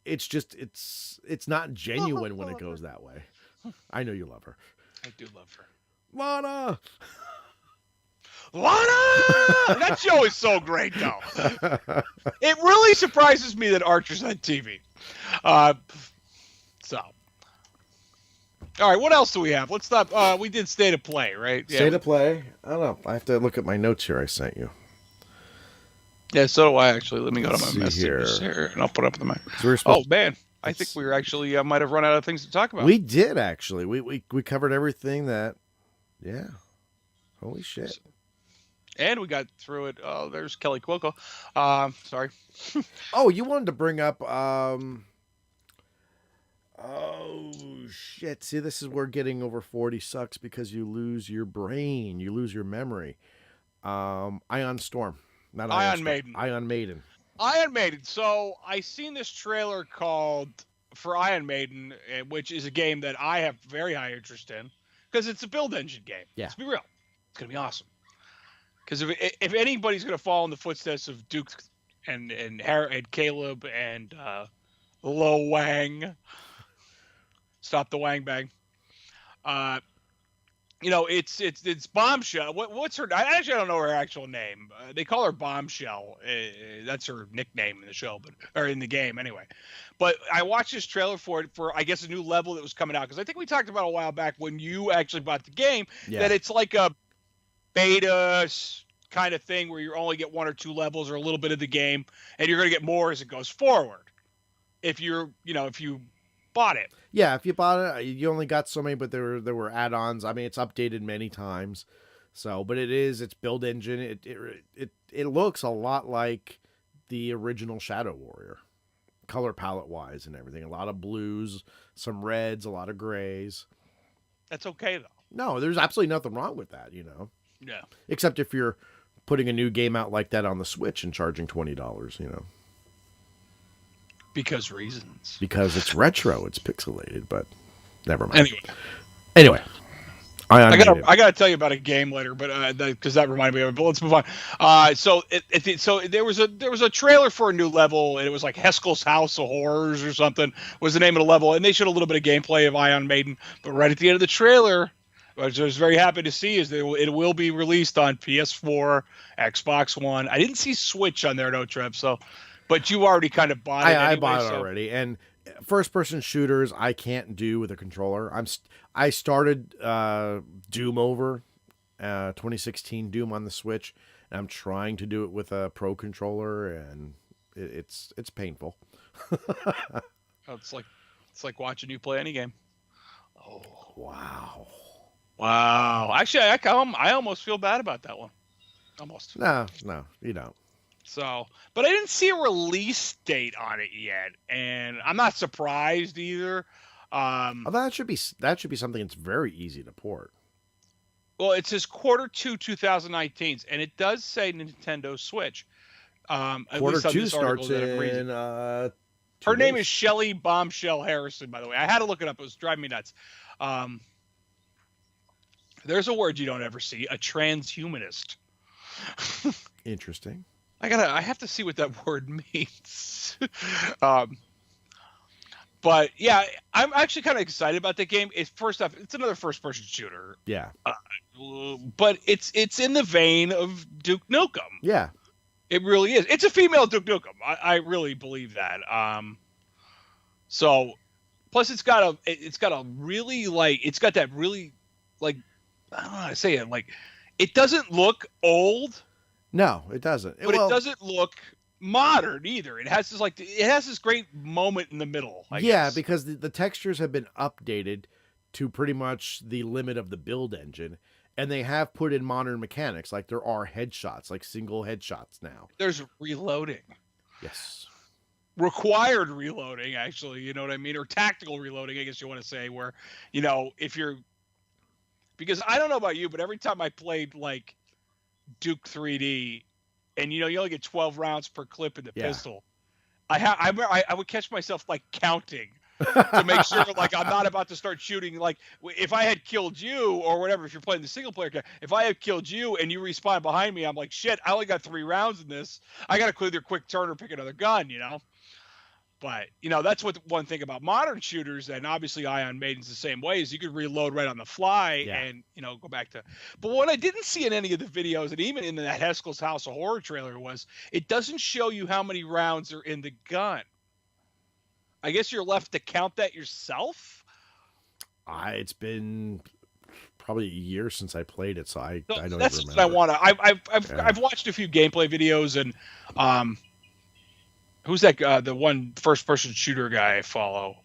S11: it's just it's not genuine when it goes that way. I know you love her.
S12: I do love her.
S11: Lana!
S12: That show is so great, though. It really surprises me that Archer's on TV. All right, what else do we have? Let's stop. We did State of Play, right?
S11: State of Play. I don't know. I have to look at my notes here I sent you.
S12: Yeah, so do I actually. Let me go to
S11: Let's
S12: my
S11: see
S12: messages here, and I'll put up the mic.
S11: we're supposed-
S12: Oh man, I think we were actually might have run out of things to talk about.
S11: We did actually. We covered everything that. Yeah. Holy shit.
S12: And we got through it. Oh, there's Kelly Cuoco. Sorry.
S11: Oh, you wanted to bring up. Oh shit! See, this is where getting over 40 sucks because you lose your brain, you lose your memory. Ion Storm, not
S12: Ion
S11: Storm.
S12: Maiden.
S11: Ion Maiden.
S12: Iron Maiden. So I seen this trailer called for Iron Maiden, which is a game that I have very high interest in because it's a build engine game.
S11: Yeah.
S12: Let's be real. It's gonna be awesome. Because if anybody's gonna fall in the footsteps of Duke and Caleb and Lo Wang, stop the Wang bang. It's Bombshell. What's her? I don't know her actual name. They call her Bombshell. That's her nickname in the show, or in the game anyway. But I watched this trailer for I guess a new level that was coming out because I think we talked about a while back when you actually bought the game that it's like a beta kind of thing where you only get 1 or 2 levels or a little bit of the game, and you're going to get more as it goes forward. If you bought it.
S11: Yeah, if you bought it, you only got so many, but there were add-ons. I mean, it's updated many times. So, but it's build engine. It looks a lot like the original Shadow Warrior, color palette wise and everything. A lot of blues, some reds, a lot of grays.
S12: That's okay though.
S11: No, there's absolutely nothing wrong with that,
S12: Yeah.
S11: Except if you're putting a new game out like that on the Switch and charging $20,
S12: Because reasons.
S11: Because it's retro, it's pixelated, but never mind.
S12: Anyway,
S11: I
S12: gotta tell you about a game later, but because that reminded me of it. But let's move on. So there was a trailer for a new level, and it was like Heskel's House of Horrors or something was the name of the level, and they showed a little bit of gameplay of Iron Maiden. But right at the end of the trailer, which I was very happy to see, is that it will be released on PS4, Xbox One. I didn't see Switch on there, no, Trev. So. But you already kind of bought it.
S11: I bought it already, and first-person shooters I can't do with a controller. I started Doom over 2016 Doom on the Switch, and I'm trying to do it with a Pro controller, and it's painful.
S12: It's like watching you play any game. Oh
S11: wow!
S12: Actually, I almost feel bad about that one. Almost.
S11: No, you don't.
S12: So, but I didn't see a release date on it yet, and I'm not surprised either.
S11: That should be something that's very easy to port.
S12: Well, it says Q2 2019, and it does say Nintendo Switch.
S11: Q2 starts in.
S12: Her name is Shelly Bombshell Harrison, by the way. I had to look it up; it was driving me nuts. There's a word you don't ever see: a transhumanist.
S11: Interesting.
S12: I have to see what that word means. But yeah, I'm actually kind of excited about the game. First off, it's another first-person shooter.
S11: Yeah.
S12: But it's in the vein of Duke Nukem.
S11: Yeah.
S12: It really is. It's a female Duke Nukem. I really believe that. So, plus it's got that really like I don't know how to say it. Like, it doesn't look old.
S11: No, it doesn't.
S12: But it doesn't look modern either. It has this great moment in the middle. I guess.
S11: Because the textures have been updated to pretty much the limit of the build engine, and they have put in modern mechanics. Like there are headshots, like single headshots now.
S12: There's reloading.
S11: Yes.
S12: Required reloading, actually. You know what I mean? Or tactical reloading, I guess you want to say, where because I don't know about you, but every time I played like Duke 3D, and you only get 12 rounds per clip in the pistol. I would catch myself like counting to make sure like I'm not about to start shooting. Like if I had killed you or whatever, if you're playing the single player game, if I had killed you and you respawn behind me, I'm like, shit, I only got 3 rounds in this. I got to either quick turn or pick another gun, But, that's one thing about modern shooters, and obviously Ion Maiden's the same way, is you could reload right on the fly and, go back to. But what I didn't see in any of the videos, and even in that Heskel's House of Horror trailer, was it doesn't show you how many rounds are in the gun. I guess you're left to count that yourself?
S11: It's been probably a year since I played it, so I don't
S12: That's
S11: even
S12: what I
S11: remember.
S12: want to. I've watched a few gameplay videos, and who's that? The one first-person shooter guy I follow.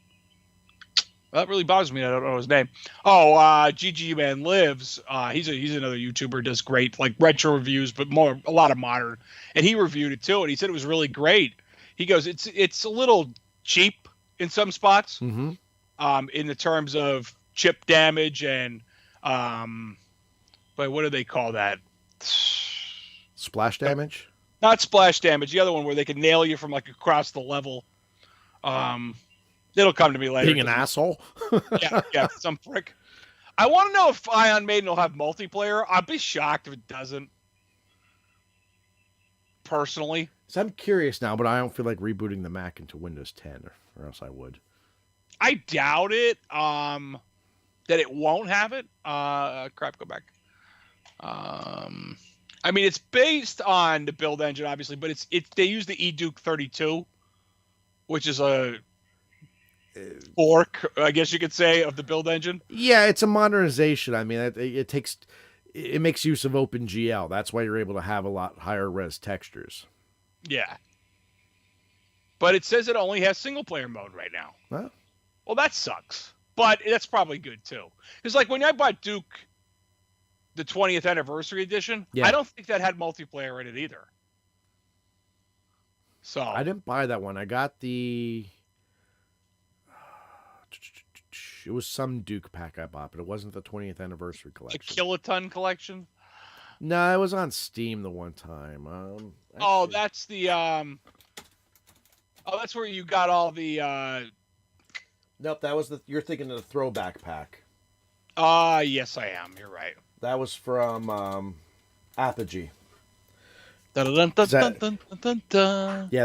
S12: That really bothers me. I don't know his name. Oh, GG Man Lives. He's another YouTuber. Does great like retro reviews, but a lot of modern. And he reviewed it too, and he said it was really great. He goes, it's a little cheap in some spots,
S11: Mm-hmm.
S12: in the terms of chip damage and but what do they call that?
S11: Splash damage?
S12: Not splash damage. The other one where they can nail you from like across the level. It'll come to me later.
S11: Being an asshole?
S12: yeah, some prick. I want to know if Ion Maiden will have multiplayer. I'd be shocked if it doesn't. Personally.
S11: So I'm curious now, but I don't feel like rebooting the Mac into Windows 10, or else I would.
S12: I doubt it. That it won't have it. Go back. I mean, it's based on the build engine, obviously, but they use the eDuke 32, which is a fork, I guess you could say, of the build engine.
S11: Yeah, it's a modernization. I mean, it makes use of OpenGL. That's why you're able to have a lot higher res textures.
S12: Yeah. But it says it only has single player mode right now.
S11: Huh?
S12: Well, that sucks. But that's probably good too. Because like when I bought Duke, the 20th anniversary edition, I don't think that had multiplayer in it either. So
S11: I didn't buy that one. I got it was some Duke pack I bought, but it wasn't the 20th anniversary collection.
S12: The Kiloton collection?
S11: No, it was on Steam the one time.
S12: That's the that's where you got all the
S11: Nope, that was you're thinking of the throwback pack.
S12: Yes I am. You're right.
S11: That was from Apogee.
S12: Yeah,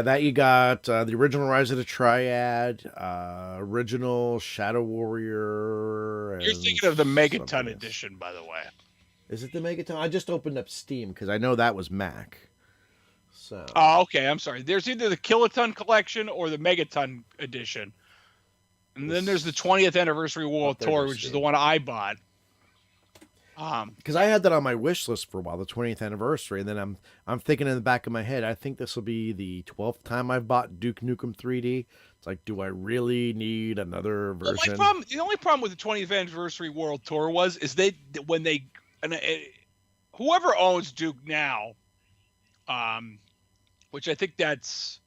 S11: that you got the original Rise of the Triad, original Shadow Warrior.
S12: You're thinking of the Megaton edition, by the way.
S11: Is it the Megaton? I just opened up Steam because I know that was Mac. So.
S12: Oh, okay. I'm sorry. There's either the Kiloton collection or the Megaton edition, and then there's the 20th anniversary World Tour, which is the one I bought.
S11: Because I had that on my wish list for a while, the 20th anniversary, and then I'm thinking in the back of my head, I think this will be the 12th time I've bought Duke Nukem 3D. It's like, do I really need another version?
S12: The only problem with the 20th anniversary World Tour whoever owns Duke now, which I think it's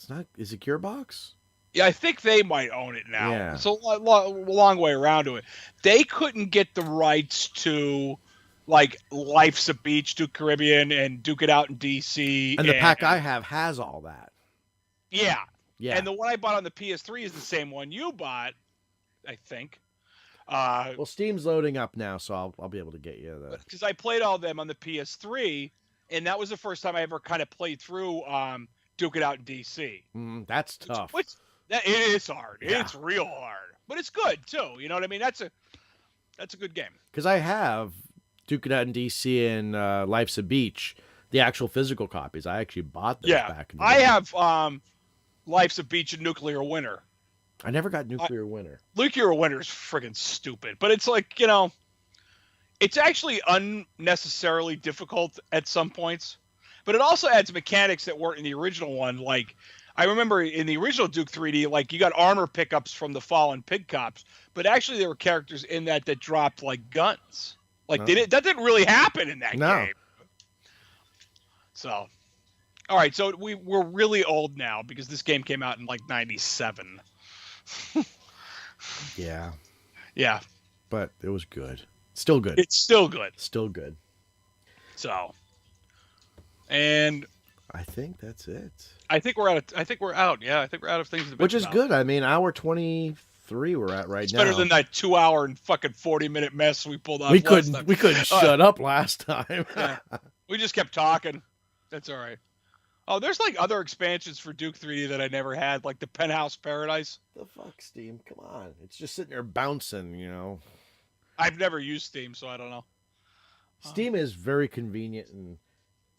S11: not. Is it Gearbox?
S12: Yeah, I think they might own it now.
S11: Yeah.
S12: It's a long way around to it. They couldn't get the rights to, like, Life's a Beach, Duke Caribbean, and Duke It Out in D.C.
S11: And the pack I have has all that.
S12: Yeah.
S11: Yeah.
S12: And the one I bought on the PS3 is the same one you bought, I think.
S11: Well, Steam's loading up now, so I'll be able to get you that.
S12: Because I played all of them on the PS3, and that was the first time I ever kind of played through Duke It Out in D.C.
S11: That's tough.
S12: It is hard.
S11: Yeah.
S12: It's real hard, but it's good too. You know what I mean? That's a good game.
S11: Because I have Duke It Out in DC and Life's a Beach, the actual physical copies. I actually bought those back in the day.
S12: I have Life's a Beach and Nuclear Winter.
S11: I never got Nuclear Winter.
S12: Nuclear Winter is friggin' stupid, but it's like, it's actually unnecessarily difficult at some points, but it also adds mechanics that weren't in the original one. Like, I remember in the original Duke 3D, like, you got armor pickups from the Fallen Pig Cops, but actually there were characters in that dropped, like, guns. Like, that didn't really happen in that game. So, all right, so we're really old now because this game came out in, like, 97.
S11: Yeah.
S12: Yeah.
S11: But it was good. Still good.
S12: It's still good.
S11: Still good.
S12: So, and
S11: I think that's it.
S12: I think we're out. Yeah, I think we're out of things to bitch
S11: Which is
S12: about.
S11: good. I mean, hour 23 we're at right now.
S12: It's better than that 2 hour and fucking 40-minute mess we pulled off.
S11: We couldn't shut up last time.
S12: Yeah. We just kept talking. That's all right. Oh, there's like other expansions for Duke 3D that I never had, like the Penthouse Paradise.
S11: The fuck, Steam? Come on. It's just sitting there bouncing,
S12: I've never used Steam, so I don't know.
S11: Steam is very convenient, and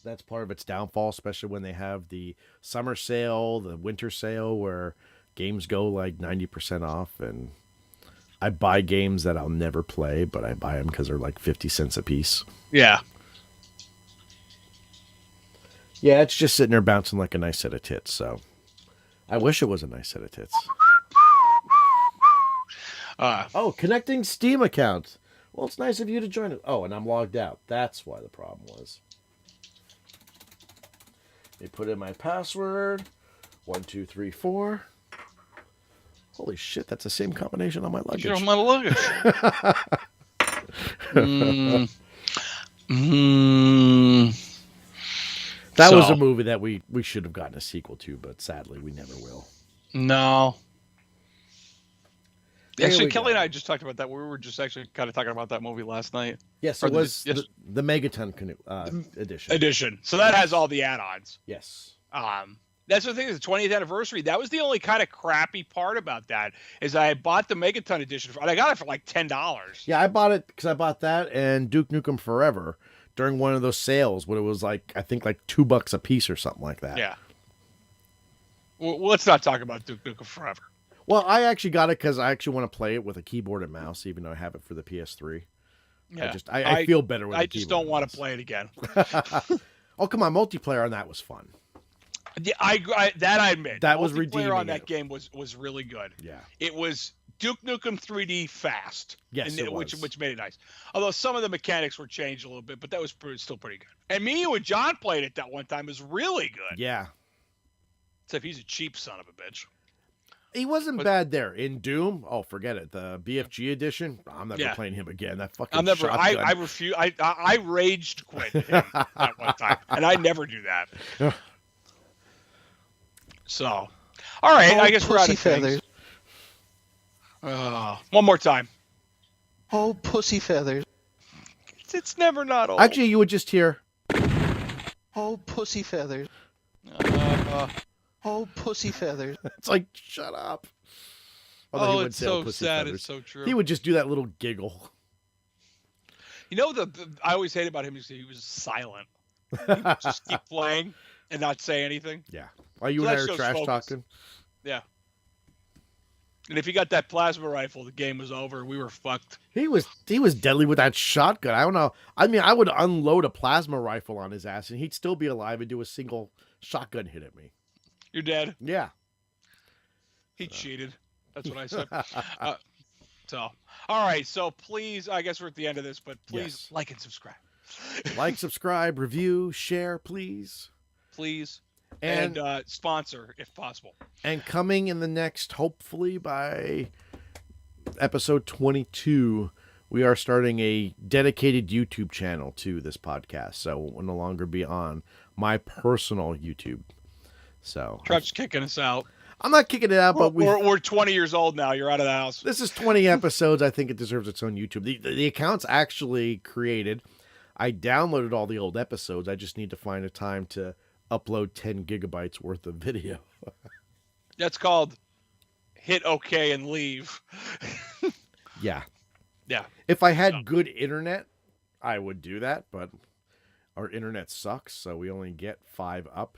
S11: that's part of its downfall, especially when they have the summer sale, the winter sale, where games go like 90% off. And I buy games that I'll never play, but I buy them because they're like 50 cents a piece.
S12: Yeah.
S11: Yeah, it's just sitting there bouncing like a nice set of tits. So I wish it was a nice set of tits. Connecting Steam accounts. Well, it's nice of you to join it. Oh, and I'm logged out. That's why the problem was. Let me put in my password. 1, 2, 3, 4. Holy shit, that's the same combination on my luggage.
S12: You're on my luggage.
S11: That was a movie that we should have gotten a sequel to, but sadly we never will.
S12: No.
S11: There
S12: Actually,
S11: we
S12: Kelly
S11: go.
S12: and I just talked about that. We were just actually kind of talking about that movie last night.
S11: Yes,
S12: Or
S11: it was the Megaton Canoe edition.
S12: So that has all the add-ons.
S11: Yes.
S12: That's the thing is the 20th anniversary. That was the only kind of crappy part about that is I bought the Megaton edition and I got it for like $10.
S11: Yeah, I bought it because I bought that and Duke Nukem Forever during one of those sales when it was like, I think like $2 a piece or something like that.
S12: Yeah. Well, let's not talk about Duke Nukem Forever.
S11: Well, I actually got it because I actually want to play it with a keyboard and mouse, even though I have it for the PS3.
S12: Yeah.
S11: I feel better with
S12: I
S11: a
S12: just
S11: keyboard
S12: don't
S11: and
S12: want
S11: mouse.
S12: to play it again.
S11: Oh, come on. Multiplayer on that was fun.
S12: Yeah, I admit.
S11: That was
S12: Multiplayer
S11: redeeming
S12: on that
S11: it.
S12: game was really good.
S11: Yeah.
S12: It was Duke Nukem 3D fast.
S11: Yes, it was.
S12: Which made it nice. Although some of the mechanics were changed a little bit, but that was still pretty good. And me, you, and John played it that one time. It was really good.
S11: Yeah.
S12: Except he's a cheap son of a bitch.
S11: He wasn't bad there. In Doom, oh, forget it. The BFG edition, I'm never playing him again. That fucking shotgun.
S12: I refuse. I raged quit him that one time, and I never do that. So, all right. I guess we're out of things. One more time.
S4: Oh, pussy feathers.
S12: It's never not old.
S11: Actually, you would just hear.
S4: Oh, pussy feathers. Oh, pussy feathers.
S11: It's like, shut up. Although he would
S12: it's
S11: say,
S12: so
S11: pussy
S12: sad.
S11: feathers.
S12: It's so true.
S11: He would just do that little giggle.
S12: You know, I always hated about him is he was silent. He would just keep playing and not say anything.
S11: Yeah. While you and I are trash talking.
S12: Yeah. And if he got that plasma rifle, the game was over. We were fucked.
S11: He was deadly with that shotgun. I don't know. I mean, I would unload a plasma rifle on his ass, and he'd still be alive and do a single shotgun hit at me.
S12: You're dead.
S11: Yeah.
S12: He cheated. That's what I said. So, all right. So please, I guess we're at the end of this, but please like and subscribe.
S11: Like, subscribe, review, share, please.
S12: Please. And sponsor if possible.
S11: And coming in the next, hopefully by episode 22, we are starting a dedicated YouTube channel to this podcast. So it will no longer be on my personal YouTube. So
S12: Trump's kicking us out.
S11: I'm not kicking it out, but
S12: we're 20 years old now. You're out of the house.
S11: This is 20 episodes. I think it deserves its own YouTube. The account's actually created. I downloaded all the old episodes. I just need to find a time to upload 10 gigabytes worth of video.
S12: That's called hit OK and leave.
S11: Yeah.
S12: Yeah.
S11: If I had good internet, I would do that, but our internet sucks, so we only get 5 up,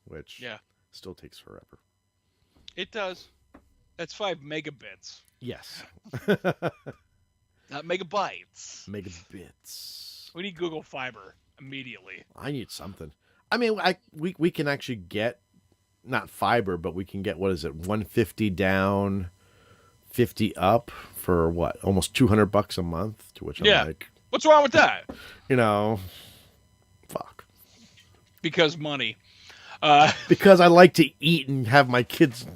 S11: which still takes forever.
S12: It does. That's 5 megabits.
S11: Yes.
S12: Not megabytes.
S11: Megabits.
S12: We need Google Fiber immediately.
S11: I need something. I mean, we can actually get, not fiber, but we can get, 150 down, 50 up for what? Almost $200 a month, to which I'm like,
S12: what's wrong with that?
S11: You know, fuck.
S12: Because money.
S11: Because I like to eat and have my kids,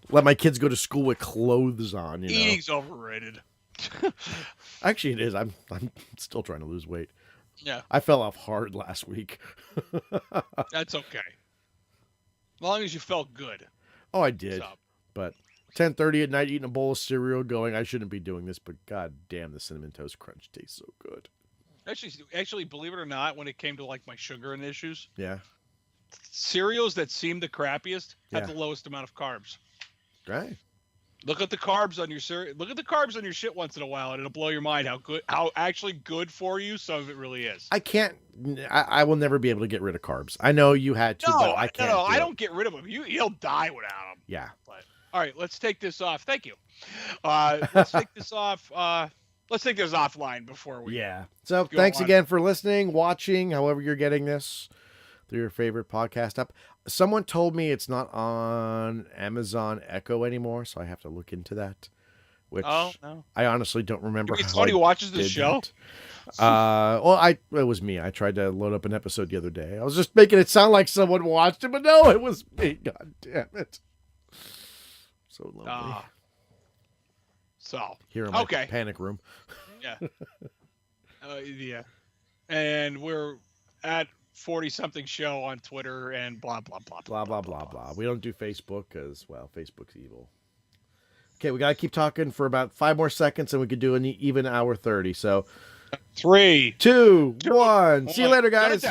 S11: let my kids go to school with clothes on, you know.
S12: Eating's overrated.
S11: Actually, it is. I'm still trying to lose weight.
S12: Yeah.
S11: I fell off hard last week.
S12: That's okay. As long as you felt good.
S11: Oh, I did. But 10:30 at night eating a bowl of cereal going, I shouldn't be doing this, but god damn, the Cinnamon Toast Crunch tastes so good.
S12: Actually, believe it or not, when it came to like my sugar and issues,
S11: yeah,
S12: cereals that seemed the crappiest had the lowest amount of carbs.
S11: Right.
S12: Look at the carbs on your cereal. Look at the carbs on your shit once in a while, and it'll blow your mind how actually good for you some of it really is.
S11: I will never be able to get rid of carbs. I know you had to, but I can't.
S12: No, I don't get rid of them. You'll die without them.
S11: Yeah.
S12: But All right, let's take this off. Thank you. Let's take this off. Let's take this offline before we.
S11: Yeah. So
S12: go
S11: thanks
S12: on.
S11: again for listening, watching, however you're getting this through your favorite podcast app. Someone told me it's not on Amazon Echo anymore, so I have to look into that. Which
S12: no.
S11: I honestly don't remember.
S12: Maybe
S11: how
S12: somebody
S11: I
S12: watches the
S11: did
S12: show.
S11: Well, it was me. I tried to load up an episode the other day. I was just making it sound like someone watched it, but no, it was me. God damn it. So lonely.
S12: So
S11: Here in my
S12: okay.
S11: panic room.
S12: Yeah. Yeah. And we're at 40-something show on Twitter and blah, blah, blah,
S11: Blah, blah, blah, blah. We don't do Facebook because, well, Facebook's evil. Okay, we got to keep talking for about 5 more seconds and we could do an even hour 30. So
S12: 3,
S11: 2, 1. See you later, guys.